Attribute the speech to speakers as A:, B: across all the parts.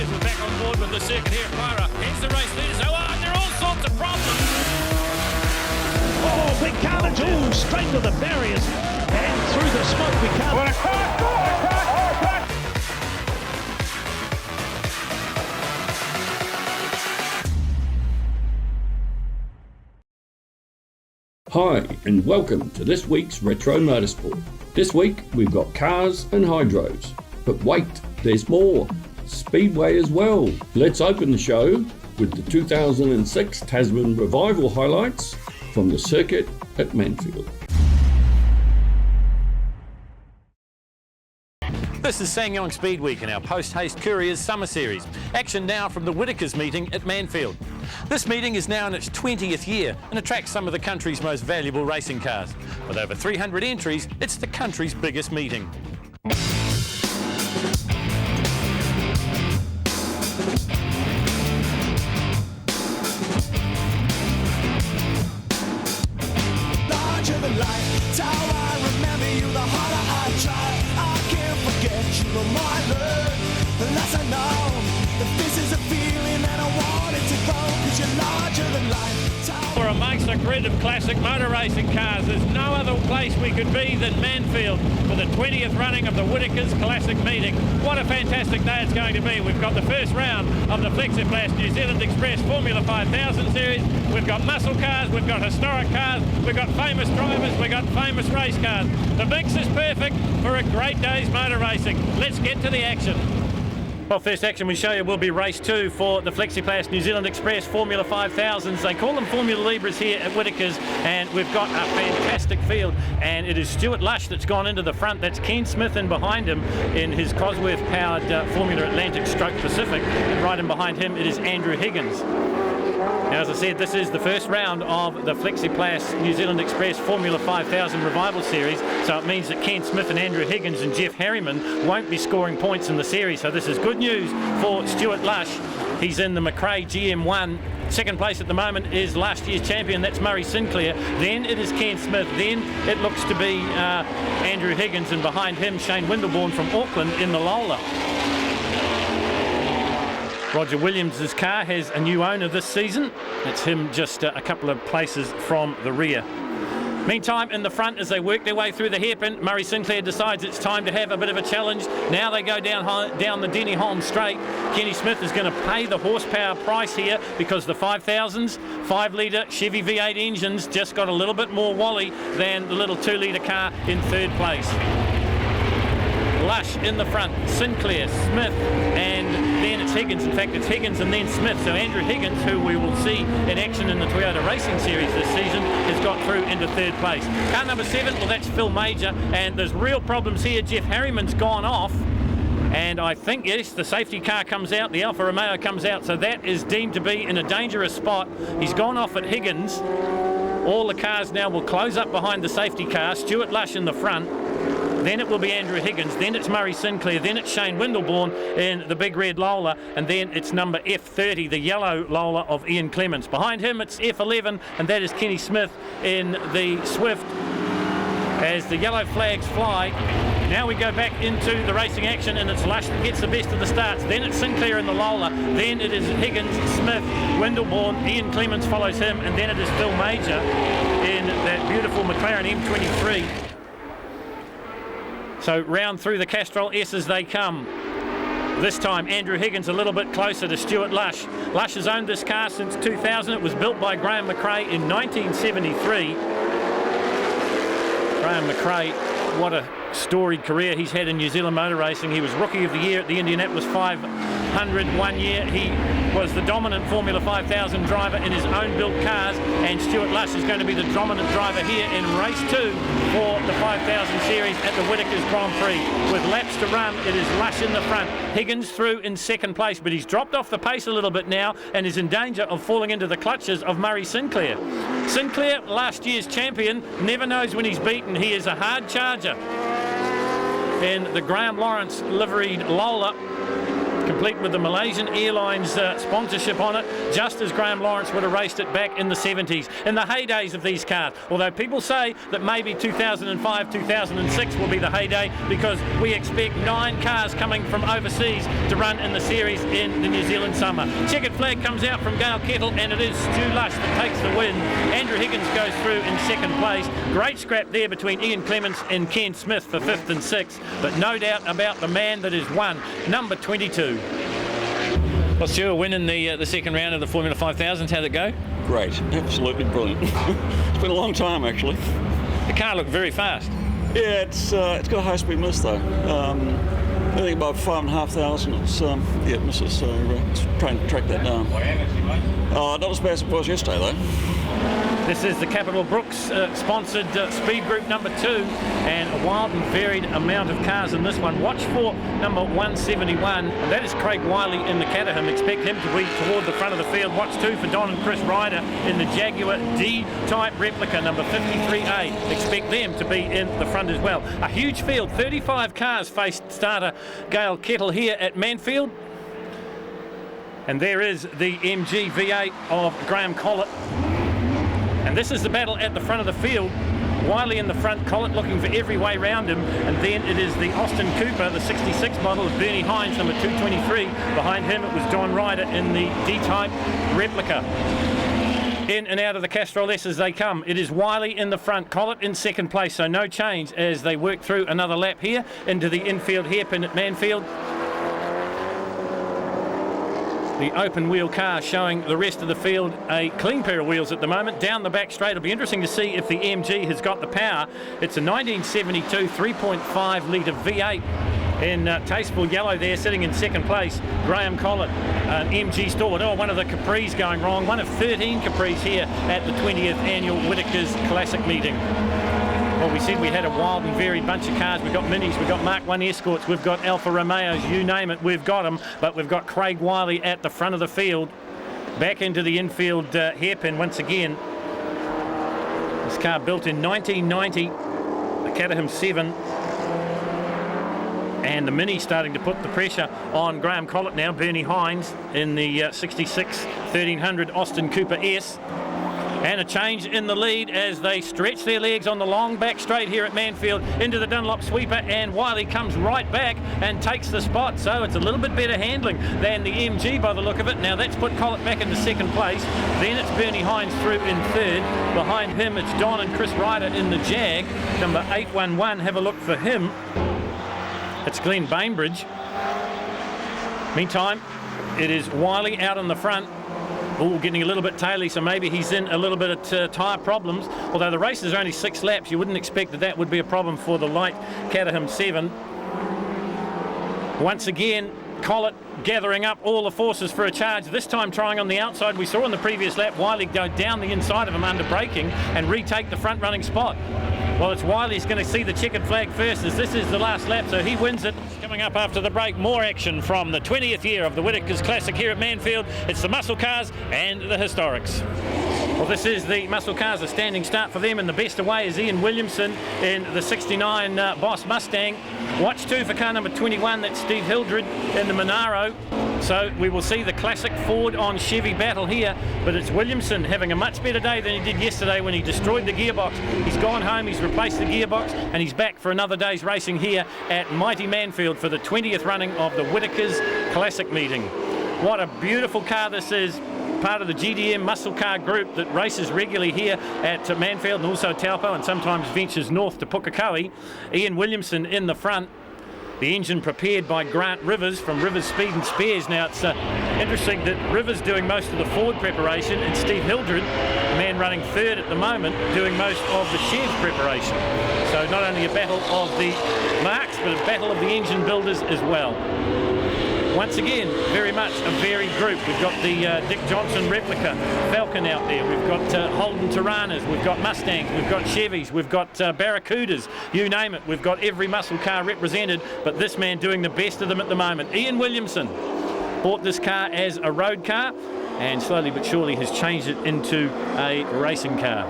A: said, we're back on board with the circuit here at Pyra. Here's the race leaders. Oh, there are all sorts of problems.
B: Oh, big carnage. Oh, straight to the barriers. And through the smoke we come.
C: What a crash!
D: Hi, and welcome to this week's Retro Motorsport. This week we've got cars and hydros. But wait, there's more. Speedway as well. Let's open the show with the 2006 Tasman Revival highlights from the circuit at Manfield.
A: This is Sanyong Speed Week in our post-haste Couriers Summer Series. Action now from the Whitakers meeting at Manfield. This meeting is now in its 20th year and attracts some of the country's most valuable racing cars. With over 300 entries, it's the country's biggest meeting.
E: Larger than life, it's how I remember you, the harder I try. I can't forget you, no more love. The less I know, that this is a feeling that I want it to go, 'cause you're larger than life.
A: We're amongst a grid of classic motor racing cars. There's no other place we could be than Manfield for the 20th running of the Whitakers Classic meeting. What a fantastic day it's going to be. We've got the first round of the Flexiplast New Zealand Express Formula 5000 series. We've got muscle cars, we've got historic cars, we've got famous drivers, we've got famous race cars. The mix is perfect for a great day's motor racing. Let's get to the action. Well, first action we show you will be race 2 for the Flexiplast New Zealand Express Formula 5000s. They call them Formula Libras here at Whitakers, and we've got a fantastic field. And it is Stuart Lush that's gone into the front. That's Ken Smith in behind him in his Cosworth-powered Formula Atlantic Stroke Pacific. And right in behind him, it is Andrew Higgins. Now, as I said, this is the first round of the Flexiplast New Zealand Express Formula 5000 Revival Series, so it means that Ken Smith and Andrew Higgins and Jeff Harriman won't be scoring points in the series, so this is good news for Stuart Lush. He's in the McRae GM1. Second place at the moment is last year's champion, that's Murray Sinclair. Then it is Ken Smith. Then it looks to be Andrew Higgins, and behind him Shane Windelborn from Auckland in the Lola. Roger Williams' car has a new owner this season. It's him just a couple of places from the rear. Meantime, in the front, as they work their way through the hairpin, Murray Sinclair decides it's time to have a bit of a challenge. Now they go down the Denny Holm straight. Kenny Smith is going to pay the horsepower price here because the 5000s, 5-litre Chevy V8 engines just got a little bit more wally than the little 2-litre car in third place. Lush in the front, Sinclair, Smith, and then it's Higgins. In fact, it's Higgins and then Smith. So Andrew Higgins, who we will see in action in the Toyota Racing Series this season, has got through into third place. Car number 7, well, that's Phil Major, and there's real problems here. Jeff Harriman's gone off, and I think, yes, the safety car comes out, the Alfa Romeo comes out, so that is deemed to be in a dangerous spot. He's gone off at Higgins. All the cars now will close up behind the safety car. Stuart Lush in the front. Then it will be Andrew Higgins, then it's Murray Sinclair, then it's Shane Windelborn in the big red Lola, and then it's number F30, the yellow Lola of Ian Clements. Behind him it's F11, and that is Kenny Smith in the Swift. As the yellow flags fly, now we go back into the racing action, and it's Lush that gets the best of the starts. Then it's Sinclair in the Lola, then it is Higgins, Smith, Windelborn, Ian Clements follows him, and then it is Phil Major in that beautiful McLaren M23. So round through the Castrol S as they come. This time Andrew Higgins a little bit closer to Stuart Lush. Lush has owned this car since 2000. It was built by Graham McRae in 1973. Graham McRae, what a storied career he's had in New Zealand motor racing. He was Rookie of the Year at the Indianapolis 500 one year. He was the dominant Formula 5000 driver in his own built cars, and Stuart Lush is going to be the dominant driver here in race 2 for the 5000 series at the Whitakers Grand Prix. With laps to run, it is Lush in the front. Higgins through in second place, but he's dropped off the pace a little bit now and is in danger of falling into the clutches of Murray Sinclair. Sinclair, last year's champion, never knows when he's beaten. He is a hard charger. And the Graham Lawrence liveried Lola complete with the Malaysian Airlines sponsorship on it, just as Graham Lawrence would have raced it back in the 70s, in the heydays of these cars. Although people say that maybe 2005, 2006 will be the heyday, because we expect 9 cars coming from overseas to run in the series in the New Zealand summer. Checkered flag comes out from Gail Kettle, and it is Stu Lush that takes the win. Andrew Higgins goes through in second place. Great scrap there between Ian Clements and Ken Smith for 5th and 6th, but no doubt about the man that is won, number 22. Well, Stuart, winning the second round of the Formula 5000, how'd it go?
C: Great, absolutely brilliant. It's been a long time, actually.
A: The car looked very fast.
C: Yeah, it's got a high-speed miss though. I think about 5,500. It's it misses. So it's trying to track that down. Not as fast as it was yesterday though.
A: This is the Capital Brooks sponsored speed group number 2, and a wild and varied amount of cars in this one. Watch for number 171, and that is Craig Wiley in the Caterham. Expect him to be toward the front of the field. Watch 2 for Don and Chris Ryder in the Jaguar D-type replica, number 53A. Expect them to be in the front as well. A huge field, 35 cars faced starter Gail Kettle here at Manfield. And there is the MG V8 of Graham Collett. And this is the battle at the front of the field. Wiley in the front, Collett looking for every way round him, and then it is the Austin Cooper, the 66 model of Bernie Hines, number 223. Behind him it was Don Ryder in the D-type replica. In and out of the Castrol S as they come. It is Wiley in the front, Collett in second place, so no change as they work through another lap here into the infield hairpin at Manfield. The open wheel car showing the rest of the field a clean pair of wheels at the moment. Down the back straight, it'll be interesting to see if the MG has got the power. It's a 1972 3.5 litre V8 in tasteful yellow there, sitting in second place. Graham Collett, an MG Stewart. Oh, one of the Capris going wrong. One of 13 Capris here at the 20th annual Whittaker's Classic meeting. Well, we said we had a wild and varied bunch of cars. We've got Minis, we've got Mark 1 Escorts, we've got Alfa Romeos, you name it, we've got them. But we've got Craig Wiley at the front of the field, back into the infield hairpin once again. This car built in 1990, the Caterham 7. And the Mini starting to put the pressure on Graham Collett now. Bernie Hines in the 66 1300 Austin Cooper S. And a change in the lead as they stretch their legs on the long back straight here at Manfield into the Dunlop sweeper, and Wiley comes right back and takes the spot. So it's a little bit better handling than the MG by the look of it. Now that's put Collett back into second place. Then it's Bernie Hines through in third. Behind him it's Don and Chris Ryder in the Jag. Number 811, have a look for him. It's Glenn Bainbridge. Meantime, it is Wiley out on the front. Oh, getting a little bit taily, so maybe he's in a little bit of tyre problems. Although the race is only 6 laps, you wouldn't expect that that would be a problem for the light Caterham 7. Once again, Collett gathering up all the forces for a charge, this time trying on the outside. We saw on the previous lap Wiley go down the inside of him under braking and retake the front running spot. Well, it's Wiley's going to see the checkered flag first, as this is the last lap, so he wins it. Coming up after the break, more action from the 20th year of the Whittaker's Classic here at Manfield. It's the muscle cars and the historics. Well, this is the muscle cars, a standing start for them, and the best away is Ian Williamson in the 69 Boss Mustang. Watch 2 for car number 21, that's Steve Hildred in the Monaro. So we will see the classic Ford on Chevy battle here, but it's Williamson having a much better day than he did yesterday when he destroyed the gearbox. He's gone home, he's replaced the gearbox, and he's back for another day's racing here at mighty Manfield for the 20th running of the Whittaker's Classic meeting. What a beautiful car this is. Part of the GDM muscle car group that races regularly here at Manfield and also Taupo, and sometimes ventures north to Pukekohe. Ian Williamson in the front. The engine prepared by Grant Rivers from Rivers Speed and Spares. Now it's interesting that Rivers doing most of the Ford preparation, and Steve Hildred, the man running third at the moment, doing most of the Chev preparation. So not only a battle of the marks, but a battle of the engine builders as well. Once again, very much a varied group. We've got the Dick Johnson replica Falcon out there. We've got Holden Tiranas. We've got Mustangs. We've got Chevys. We've got Barracudas. You name it. We've got every muscle car represented, but this man doing the best of them at the moment. Ian Williamson bought this car as a road car and slowly but surely has changed it into a racing car.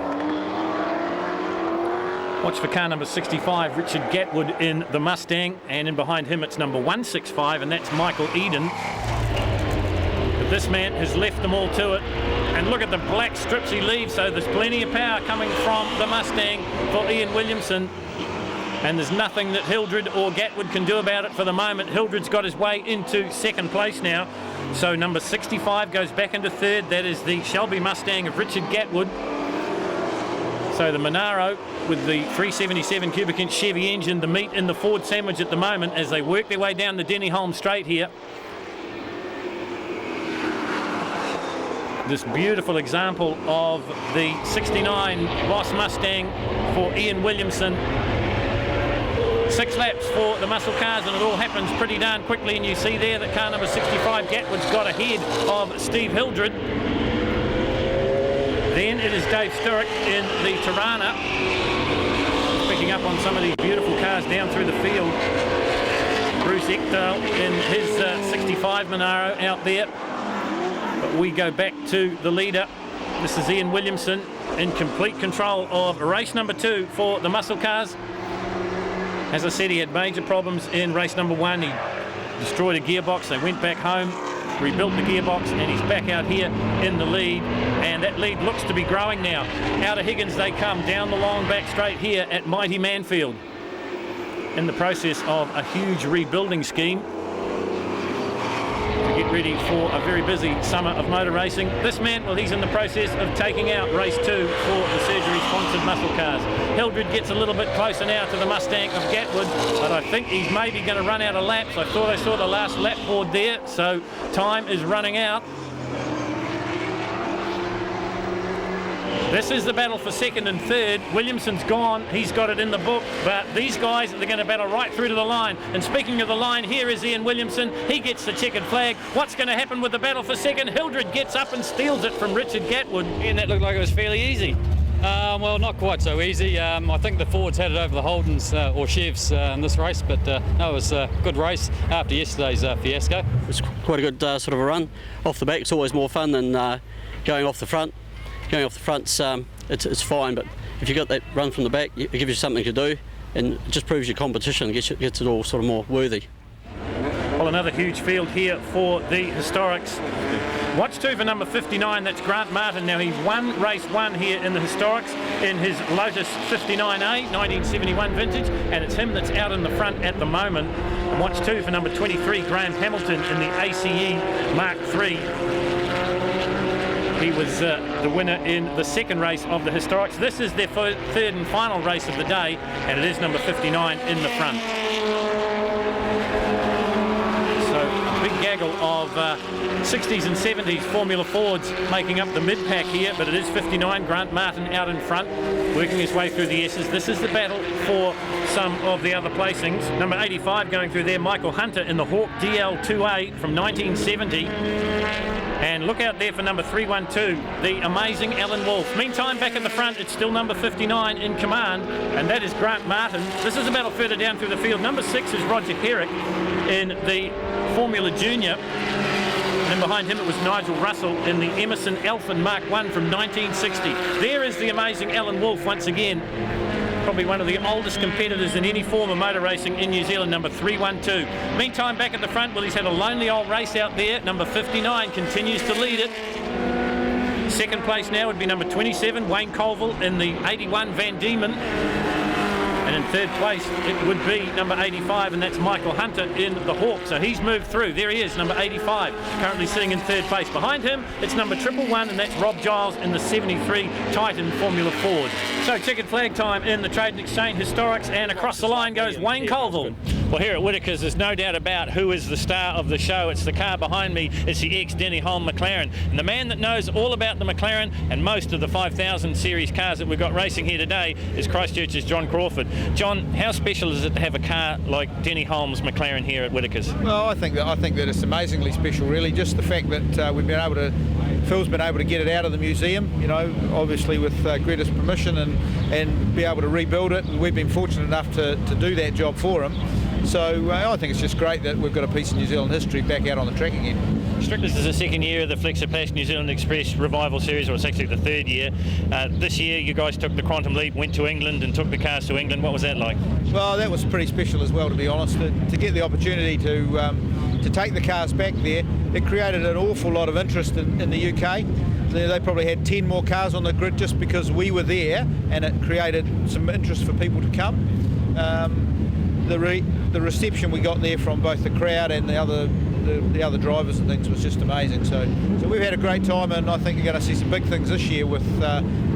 A: Watch for car number 65, Richard Gatwood in the Mustang, and in behind him it's number 165, and that's Michael Eden. But this man has left them all to it, and look at the black strips he leaves, so there's plenty of power coming from the Mustang for Ian Williamson, and there's nothing that Hildred or Gatwood can do about it for the moment. Hildred's got his way into second place now, so number 65 goes back into third. That is the Shelby Mustang of Richard Gatwood. So the Monaro with the 377 cubic inch Chevy engine, the meat in the Ford sandwich at the moment as they work their way down the Dennyholm Straight here. This beautiful example of the 69 Boss Mustang for Ian Williamson. 6 laps for the muscle cars, and it all happens pretty darn quickly, and you see there that car number 65 Gatwood's got ahead of Steve Hildred. Then it is Dave Sturrock in the Tirana, picking up on some of these beautiful cars down through the field. Bruce Ekdahl in his 65 Monaro out there. But we go back to the leader. This is Ian Williamson in complete control of race number 2 for the muscle cars. As I said, he had major problems in race number 1. He destroyed a gearbox. They went back home, rebuilt the gearbox, and he's back out here in the lead, and that lead looks to be growing now. Out of Higgins they come down the long back straight here at mighty Manfield, in the process of a huge rebuilding scheme to get ready for a very busy summer of motor racing. This man, well, he's in the process of taking out race 2 for the surgery-sponsored muscle cars. Hildred gets a little bit closer now to the Mustang of Gatwood, but I think he's maybe going to run out of laps. I thought I saw the last lap board there, so time is running out. This is the battle for second and third. Williamson's gone, he's got it in the book, but these guys, they're going to battle right through to the line. And speaking of the line, here is Ian Williamson. He gets the checkered flag. What's going to happen with the battle for second? Hildred gets up and steals it from Richard Gatwood.
F: And that looked like it was fairly easy. Well, not quite so easy. I think the Fords had it over the Holdens or Chevs in this race, but no, it was a good race after yesterday's fiasco.
G: It was quite a good sort of a run. Off the back, it's always more fun than going off the front. Going off the front's it's fine, but if you got that run from the back, it gives you something to do, and it just proves your competition, gets it all sort of more worthy.
A: Well, another huge field here for the Historics. Watch 2 for number 59, that's Grant Martin. Now, he won race 1 here in the Historics in his Lotus 59A, 1971 vintage, and it's him that's out in the front at the moment. And watch 2 for number 23, Graham Hamilton in the ACE Mark III. He was the winner in the second race of the Historics. This is their third and final race of the day, and it is number 59 in the front. So a big gaggle of 60s and 70s Formula Fords making up the mid-pack here, but it is 59, Grant Martin out in front, working his way through the S's. This is the battle for some of the other placings. Number 85 going through there, Michael Hunter in the Hawk DL2A from 1970. And look out there for number 312, the amazing Alan Wolfe. Meantime, back in the front, it's still number 59 in command, and that is Grant Martin. This is a battle further down through the field. Number 6 is Roger Herrick in the Formula Junior. And then behind him it was Nigel Russell in the Emerson Elfin Mark I from 1960. There is the amazing Alan Wolfe once again. Probably one of the oldest competitors in any form of motor racing in New Zealand, number 312. Meantime, back at the front, well, he's had a lonely old race out there. Number 59 continues to lead it. Second place now would be number 27, Wayne Colville in the 81 Van Diemen. And in third place, it would be number 85, and that's Michael Hunter in the Hawk. So he's moved through. There he is, number 85, currently sitting in third place. Behind him, it's number 111, and that's Rob Giles in the 73 Titan Formula Ford. So checkered flag time in the Trade and Exchange Historics, and across the line goes Wayne Colville. Well, here at Whittaker's, there's no doubt about who is the star of the show. It's the car behind me. It's the ex-Dennyholm McLaren. And the man that knows all about the McLaren and most of the 5000 series cars that we've got racing here today is Christchurch's John Crawford. John, how special is it to have a car like Dennyholm's McLaren here at Whittaker's?
H: Well, I think that it's amazingly special, really. Just the fact that Phil's been able to get it out of the museum, you know, obviously with Greta's permission, and be able to rebuild it, and we've been fortunate enough to do that job for him. So I think it's just great that we've got a piece of New Zealand history back out on the track again.
A: This is the second year of the Flexer Pass New Zealand Express Revival Series, or it's actually the third year. This year you guys took the Quantum Leap, went to England and took the cars to England. What was that like?
H: Well, that was pretty special as well, to be honest. To get the opportunity to take the cars back there, it created an awful lot of interest in the UK. They probably had 10 more cars on the grid just because we were there, and it created some interest for people to come. The reception we got there from both the crowd and the other drivers and things was just amazing. So we've had a great time, and I think you're going to see some big things this year with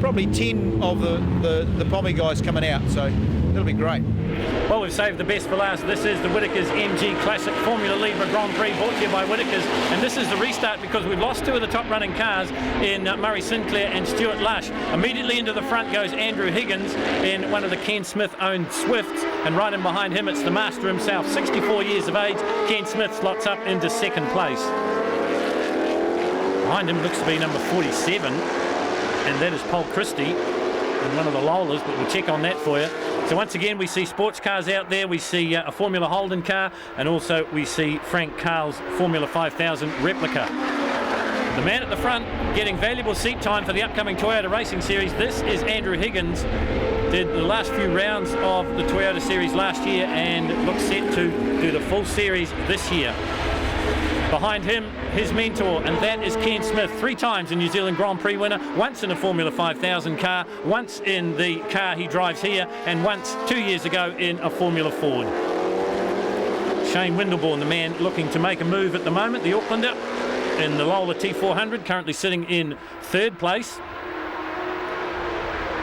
H: probably 10 of the Pommy guys coming out. So it'll be great.
A: Well, we've saved the best for last. This is the Whittaker's MG Classic Formula Libre Grand Prix, brought to you by Whittaker's, and this is the restart because we've lost two of the top running cars in Murray Sinclair and Stuart Lush. Immediately into the front goes Andrew Higgins in one of the Ken Smith owned Swifts, and right in behind him it's the master himself, 64 years of age. Ken Smith slots up into second place. Behind him looks to be number 47, and that is Paul Christie in one of the Lolas, but we'll check on that for you. So once again we see sports cars out there, we see a Formula Holden car, and also we see Frank Carl's Formula 5000 replica. The man at the front getting valuable seat time for the upcoming Toyota Racing Series. This is Andrew Higgins. Did the last few rounds of the Toyota Series last year and looks set to do the full series this year. Behind him, his mentor, and that is Ken Smith, 3 times a New Zealand Grand Prix winner, once in a Formula 5000 car, once in the car he drives here, and once 2 years ago in a Formula Ford. Shane Windelborn, the man looking to make a move at the moment, the Aucklander, in the Lola T400, currently sitting in 3rd place.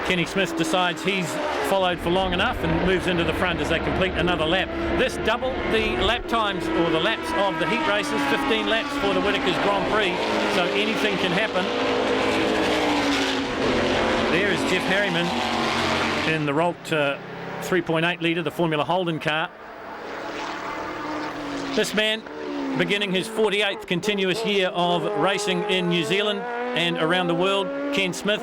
A: Kenny Smith decides he's followed for long enough and moves into the front as they complete another lap. This doubled the lap times, or the laps of the heat races, 15 laps for the Whittaker's Grand Prix, so anything can happen. There is Jeff Harriman in the Rolt 3.8 litre, the Formula Holden car. This man beginning his 48th continuous year of racing in New Zealand and around the world, Ken Smith.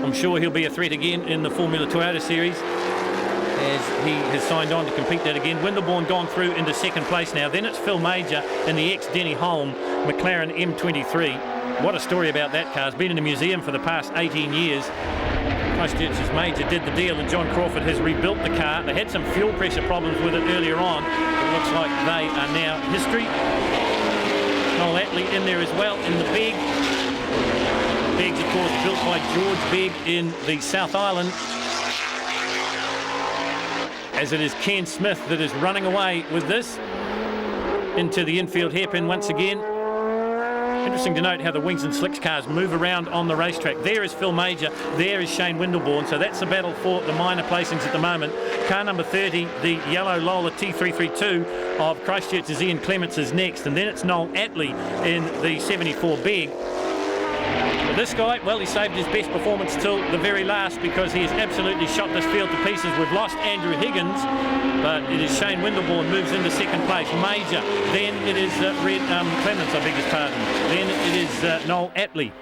A: I'm sure he'll be a threat again in the Formula Toyota Series as he has signed on to compete that again. Windelborn gone through into 2nd place now. Then it's Phil Major in the ex-Denny Holm McLaren M23. What a story about that car. It's been in the museum for the past 18 years. Christchurch's Major did the deal, and John Crawford has rebuilt the car. They had some fuel pressure problems with it earlier on. It looks like they are now history. Noel Attlee in there as well in the Beg. Beg's, of course, built by George Begg in the South Island. As it is Ken Smith that is running away with this into the infield hairpin once again. Interesting to note how the Wings and Slicks cars move around on the racetrack. There is Phil Major, there is Shane Windelborn, so that's the battle for the minor placings at the moment. Car number 30, the yellow Lola T332 of Christchurch's Ian Clements is next, and then it's Noel Attlee in the 74 Beg. This guy, well, he saved his best performance till the very last because he has absolutely shot this field to pieces. We've lost Andrew Higgins, but it is Shane Windelborn moves into 2nd place. Major, then it is Clements, I beg his pardon. Then it is Noel Attlee.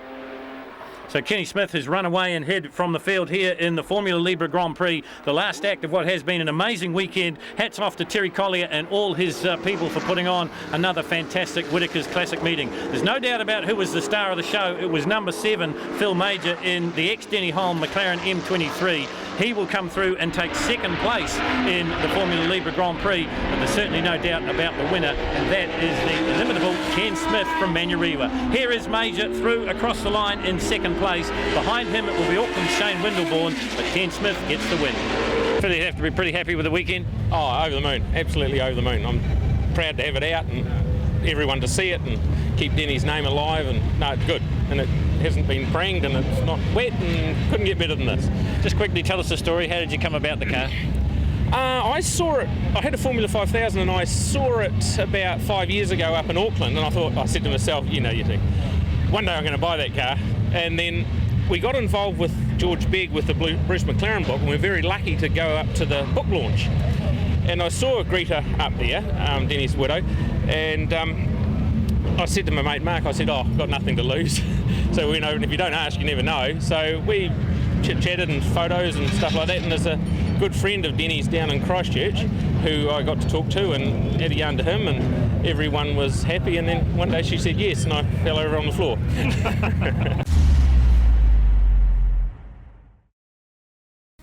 A: So Kenny Smith has run away and hid from the field here in the Formula Libre Grand Prix, the last act of what has been an amazing weekend. Hats off to Terry Collier and all his people for putting on another fantastic Whittaker's Classic meeting. There's no doubt about who was the star of the show. It was number 7, Phil Major, in the ex-Denny Holm McLaren M23. He will come through and take 2nd place in the Formula Libre Grand Prix, but there's certainly no doubt about the winner, and that is the inimitable Ken Smith from Manurewa. Here is Major through across the line in 2nd place. Behind him it will be Auckland's Shane Windelborn, but Ken Smith gets the win. Really have to be pretty happy with the weekend.
I: Oh, over the moon, absolutely over the moon. I'm proud to have it out and everyone to see it and keep Denny's name alive, and no, it's good, and it hasn't been pranged and it's not wet and couldn't get better than this.
A: Just quickly tell us the story. How did you come about the car?
I: I saw it, I had a Formula 5000 and I saw it about 5 years ago up in Auckland, and I said to myself, you think, one day I'm going to buy that car. And then we got involved with George Begg with the Bruce McLaren book, and we're very lucky to go up to the book launch. And I saw Greta up there, Denny's widow, and I said to my mate Mark, I said, I've got nothing to lose. So we know, if you don't ask, you never know. So we chit-chatted and photos and stuff like that, and there's a good friend of Denny's down in Christchurch who I got to talk to and had a yarn to him, and everyone was happy, and then one day she said yes and I fell over on the floor.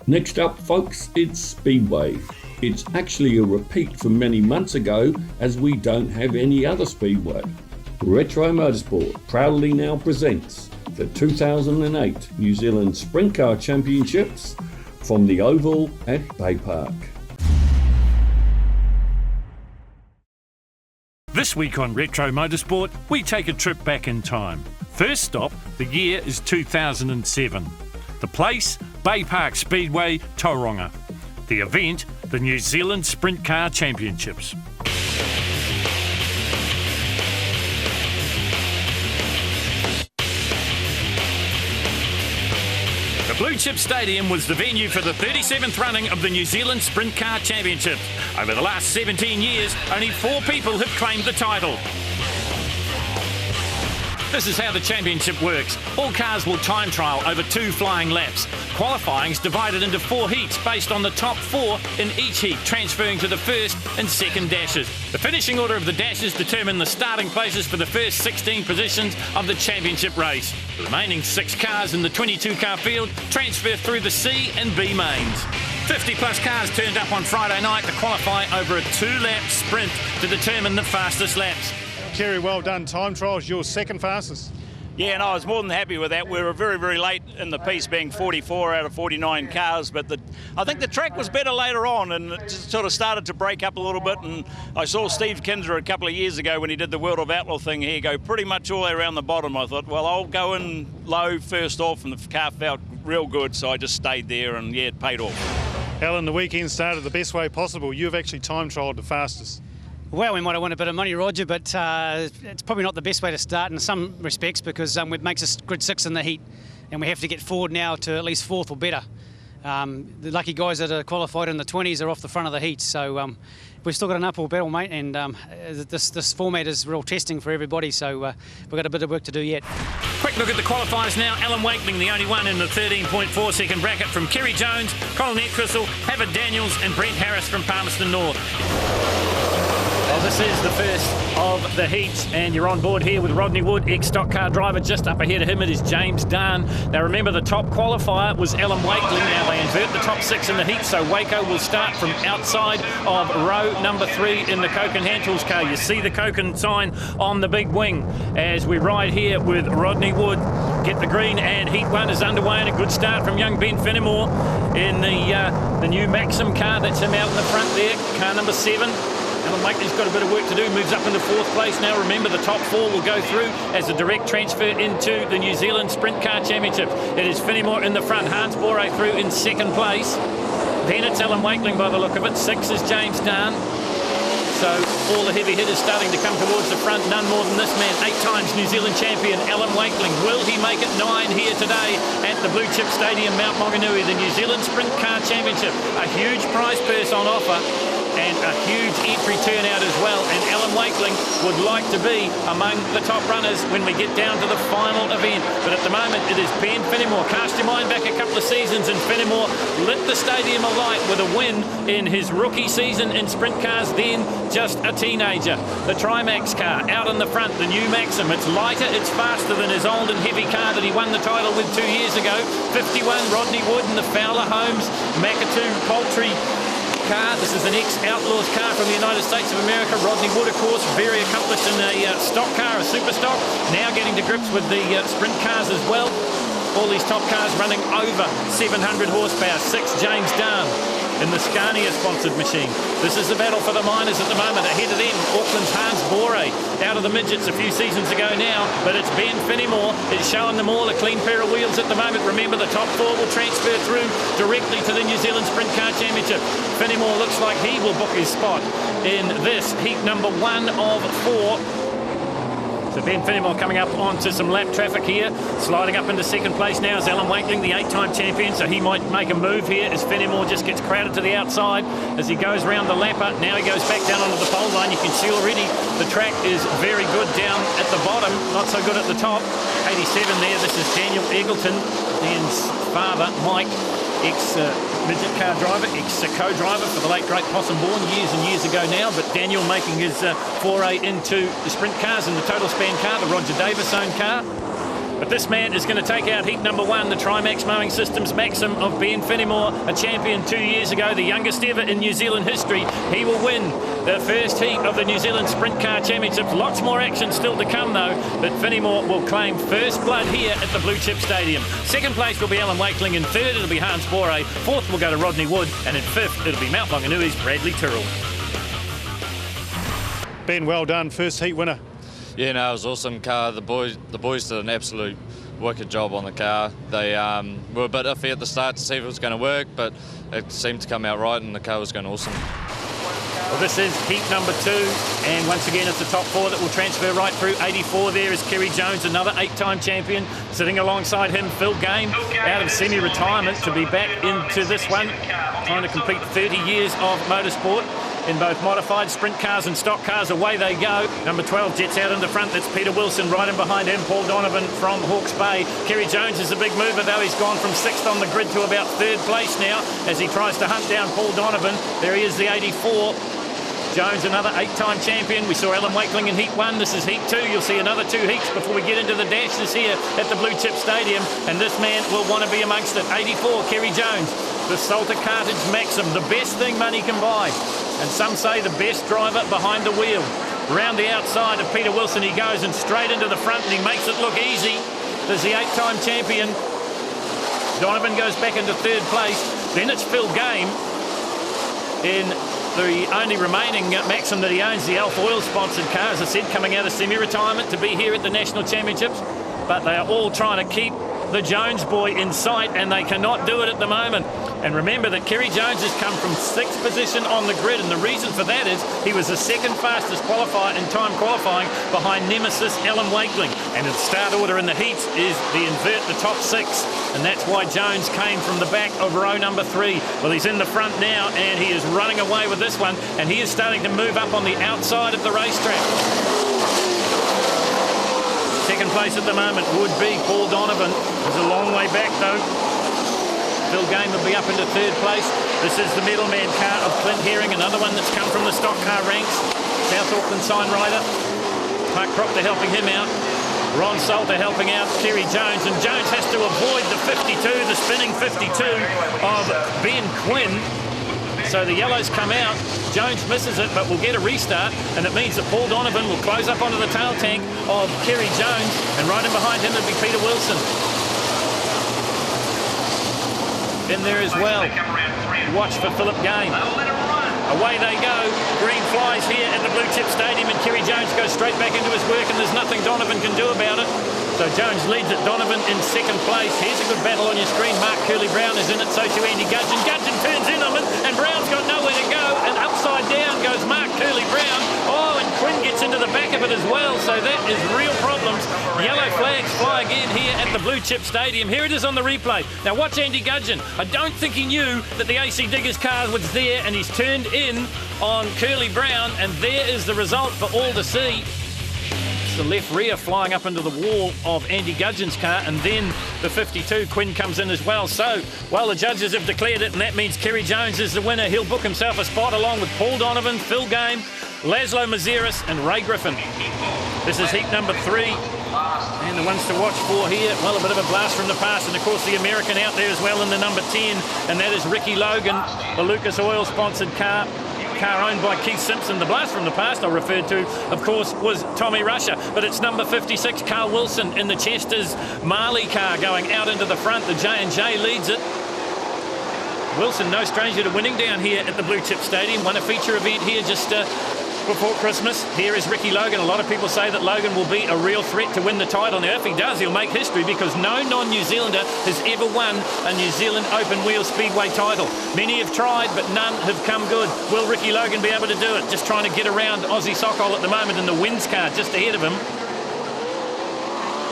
D: Next up, folks, it's Speedway. It's actually a repeat from many months ago, as we don't have any other Speedway. Retro Motorsport proudly now presents the 2008 New Zealand Sprintcar Championships from the Oval at Baypark.
A: This week on Retro Motorsport, we take a trip back in time. First stop, the year is 2007. The place, Baypark Speedway, Tauranga. The event, the New Zealand Sprintcar Championships. The Blue Chip Stadium was the venue for the 37th running of the New Zealand Sprintcar Championship. Over the last 17 years, only 4 people have claimed the title. This is how the championship works. All cars will time trial over 2 flying laps. Qualifying is divided into 4 heats based on the top 4 in each heat, transferring to the first and second dashes. The finishing order of the dashes determine the starting places for the first 16 positions of the championship race. The remaining 6 cars in the 22-car field transfer through the C and B mains. 50 plus cars turned up on Friday night to qualify over a 2-lap sprint to determine the fastest laps.
J: Kerry, well done. Time trials, your second fastest.
K: Yeah, and I was more than happy with that. We were very, very late in the piece, being 44 out of 49 cars, but I think the track was better later on, and it just sort of started to break up a little bit. And I saw Steve Kinser a couple of years ago when he did the World of Outlaw thing here go pretty much all the way around the bottom. I thought, well, I'll go in low first off, and the car felt real good, so I just stayed there, and yeah, it paid off.
J: Alan, the weekend started the best way possible. You've actually time trialled the fastest.
L: Well, we might have won a bit of money, Roger, but it's probably not the best way to start in some respects, because it makes us grid 6 in the heat, and we have to get forward now to at least 4th or better. The lucky guys that are qualified in the 20s are off the front of the heat, so we've still got an uphill battle, mate, and this format is real testing for everybody, so we've got a bit of work to do yet.
A: Quick look at the qualifiers now. Alan Wakeling, the only one in the 13.4 second bracket from Kerry Jones, Colin Etchrystal, Havard Daniels and Brent Harris from Palmerston North. Well, this is the first of the heats, and you're on board here with Rodney Wood, ex-stock car driver. Just up ahead of him it is James Dunn. Now remember, the top qualifier was Alan Wakeling. Now they invert the top 6 in the heat, so Waco will start from outside of row number 3 in the Coke and Hand Tools car. You see the Coke and sign on the big wing as we ride here with Rodney Wood. Get the green, and heat 1 is underway, and a good start from young Ben Fenimore in the new Maxim car. That's him out in the front there, car number 7. Alan Wakeling's got a bit of work to do, moves up into 4th place now. Remember, the top 4 will go through as a direct transfer into the New Zealand Sprint Car Championship. It is Fenimore in the front, Hans Bore through in 2nd place. Then it's Alan Wakeling by the look of it. 6 is James Dunn. So all the heavy hitters starting to come towards the front. None more than this man, 8 times New Zealand champion, Alan Wakeling. Will he make it 9 here today at the Blue Chip Stadium, Mount Wanganui, the New Zealand Sprint Car Championship? A huge prize purse on offer, and a huge entry turnout as well, and Alan Wakeling would like to be among the top runners when we get down to the final event. But at the moment it is Ben Fenimore. Cast your mind back a couple of seasons and Fenimore lit the stadium alight with a win in his rookie season in sprint cars, then just a teenager. The Trimax car out in the front, the new Maxim. It's lighter, it's faster than his old and heavy car that he won the title with 2 years ago. 51 Rodney Wood in the Fowler Homes Makatu Poultry car. This is an ex-Outlaws car from the United States of America. Rodney Wood, of course, very accomplished in a stock car, a super stock. Now getting to grips with the sprint cars as well. All these top cars running over 700 horsepower. 6 James Dunn in the Scania-sponsored machine. This is the battle for the minors at the moment. Ahead of them, Auckland's Hans Bore, out of the midgets a few seasons ago now, but it's Ben Fenimore. It's showing them all a clean pair of wheels at the moment. Remember, the top 4 will transfer through directly to the New Zealand Sprint Car Championship. Fenimore looks like he will book his spot in this heat number 1 of 4. So Ben Fenimore coming up onto some lap traffic here. Sliding up into 2nd place now is Alan Wakeling, the 8-time champion, so he might make a move here as Fenimore just gets crowded to the outside as he goes round the lapper. Now he goes back down onto the pole line. You can see already the track is very good down at the bottom, not so good at the top. 87 there, this is Daniel Eggleton, Ian's father, Mike. ex-midget car driver, ex-co-driver for the late great Possum Bourne years and years ago now. But Daniel making his foray into the sprint cars and the total span car, the Roger Davis owned car. But this man is going to take out heat number 1, the Trimax Mowing Systems Maxim of Ben Fenimore, a champion 2 years ago, the youngest ever in New Zealand history. He will win the first heat of the New Zealand Sprint Car Championship. Lots more action still to come, though, but Fenimore will claim first blood here at the Blue Chip Stadium. Second place will be Alan Wakeling. In third, it'll be Hans Bore. Fourth will go to Rodney Wood. And in fifth, it'll be Mount Wanganui's Bradley Tyrrell.
J: Ben, well done. First heat winner.
M: Yeah, no, it was awesome car. The boys did an absolute wicked job on the car. They were a bit iffy at the start to see if it was going to work, but it seemed to come out right and the car was going awesome.
A: Well, this is heat number 2, and once again it's the top 4 that will transfer right through. 84 there is Kerry Jones, another 8-time champion. Sitting alongside him, Phil Game, out of semi-retirement to be back into this one, trying to complete 30 years of motorsport. In both modified sprint cars and stock cars, away they go. Number 12 jets out in the front. That's Peter Wilson. Right in behind him, Paul Donovan from Hawke's Bay. Kerry Jones is a big mover, though. He's gone from 6th on the grid to about 3rd place now as he tries to hunt down Paul Donovan. There he is, the 84. Jones, another 8-time champion. We saw Alan Wakeling in Heat 1. This is Heat 2. You'll see another 2 heats before we get into the dashes here at the Blue Chip Stadium. And this man will want to be amongst it. 84, Kerry Jones. The Salter Cartage Maxim, the best thing money can buy. And some say the best driver behind the wheel. Round the outside of Peter Wilson he goes and straight into the front, and he makes it look easy. There's the 8-time champion. Donovan goes back into 3rd place. Then it's Phil Game in the only remaining Maxim that he owns, the Alpha Oil sponsored car, as I said, coming out of semi-retirement to be here at the National Championships. But they are all trying to keep the Jones boy in sight, and they cannot do it at the moment. And remember that Kerry Jones has come from 6th position on the grid, and the reason for that is he was the 2nd fastest qualifier in time qualifying behind nemesis Alan Wakeling. And the start order in the heats is the invert the top 6, and that's why Jones came from the back of row number 3. Well, he's in the front now, and he is running away with this one, and he is starting to move up on the outside of the racetrack. Second place at the moment would be Paul Donovan. He's a long way back, though. Phil Game will be up into 3rd place. This is the middleman car of Clint Herring, another one that's come from the stock car ranks. South Auckland sign rider. Mark Proctor helping him out. Ron Salter helping out Kerry Jones, and Jones has to avoid the 52, the spinning 52 of Ben Quinn. So the yellows come out. Jones misses it, but will get a restart, and it means that Paul Donovan will close up onto the tail tank of Kerry Jones, and right in behind him will be Peter Wilson. In there as well. Watch for Philip Game. Away they go. Green flies here at the Blue Chip Stadium, and Kerry Jones goes straight back into his work, and there's nothing Donovan can do about it. So Jones leads it. Donovan in 2nd place. Here's a good battle on your screen. Mark Curly Brown is in it. So too Andy Gudgeon. Gudgeon turns in on him, and Brown's got nowhere to go. And upside down goes Mark Curly Brown. Oh, and Quinn gets into the back of it as well. So that is real problems. Yellow flags fly again here at the Blue Chip Stadium. Here it is on the replay. Now watch Andy Gudgeon. I don't think he knew that the AC Diggers car was there, and he's turned in on Curly Brown, and there is the result for all to see. The left rear flying up into the wall of Andy Gudgeon's car, and then the 52, Quinn, comes in as well. So, well, the judges have declared it, and that means Kerry Jones is the winner. He'll book himself a spot along with Paul Donovan, Phil Game, Laszlo Mazeris and Ray Griffin. This is heat number 3. And the ones to watch for here, well, a bit of a blast from the past, and of course the American out there as well in the number 10, and that is Ricky Logan, the Lucas Oil sponsored car owned by Keith Simpson. The blast from the past I referred to, of course, was Tommy Rusher, but it's number 56, Carl Wilson, in the Chester's Marley car going out into the front. The J&J leads it. Wilson, no stranger to winning down here at the Blue Chip Stadium, won a feature event here just before Christmas. Here is Ricky Logan. A lot of people say that Logan will be a real threat to win the title. Now, if he does, he'll make history, because no non-New Zealander has ever won a New Zealand open wheel speedway title. Many have tried, but none have come good. Will Ricky Logan be able to do it? Just trying to get around Aussie Sokol at the moment in the wins car just ahead of him.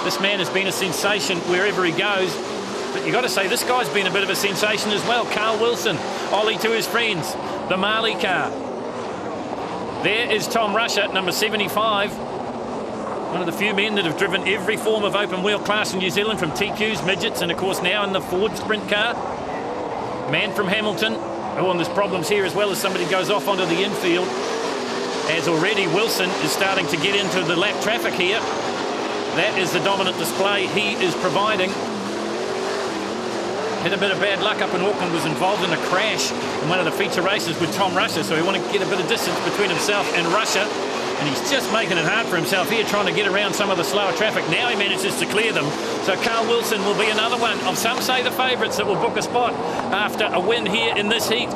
A: This man has been a sensation wherever he goes. But you've got to say, this guy's been a bit of a sensation as well. Carl Wilson, Ollie to his friends, the Marley car. There is Tom Rusher, number 75. One of the few men that have driven every form of open wheel class in New Zealand, from TQs, midgets, and of course now in the Ford sprint car. Man from Hamilton. Oh, and there's problems here as well as somebody goes off onto the infield. As already Wilson is starting to get into the lap traffic here. That is the dominant display he is providing. Had a bit of bad luck up in Auckland, was involved in a crash in one of the feature races with Tom Rusher, so he wanted to get a bit of distance between himself and Rusher, and he's just making it hard for himself here, trying to get around some of the slower traffic. Now he manages to clear them, so Carl Wilson will be another one of, some say, the favourites that will book a spot after a win here in this heat.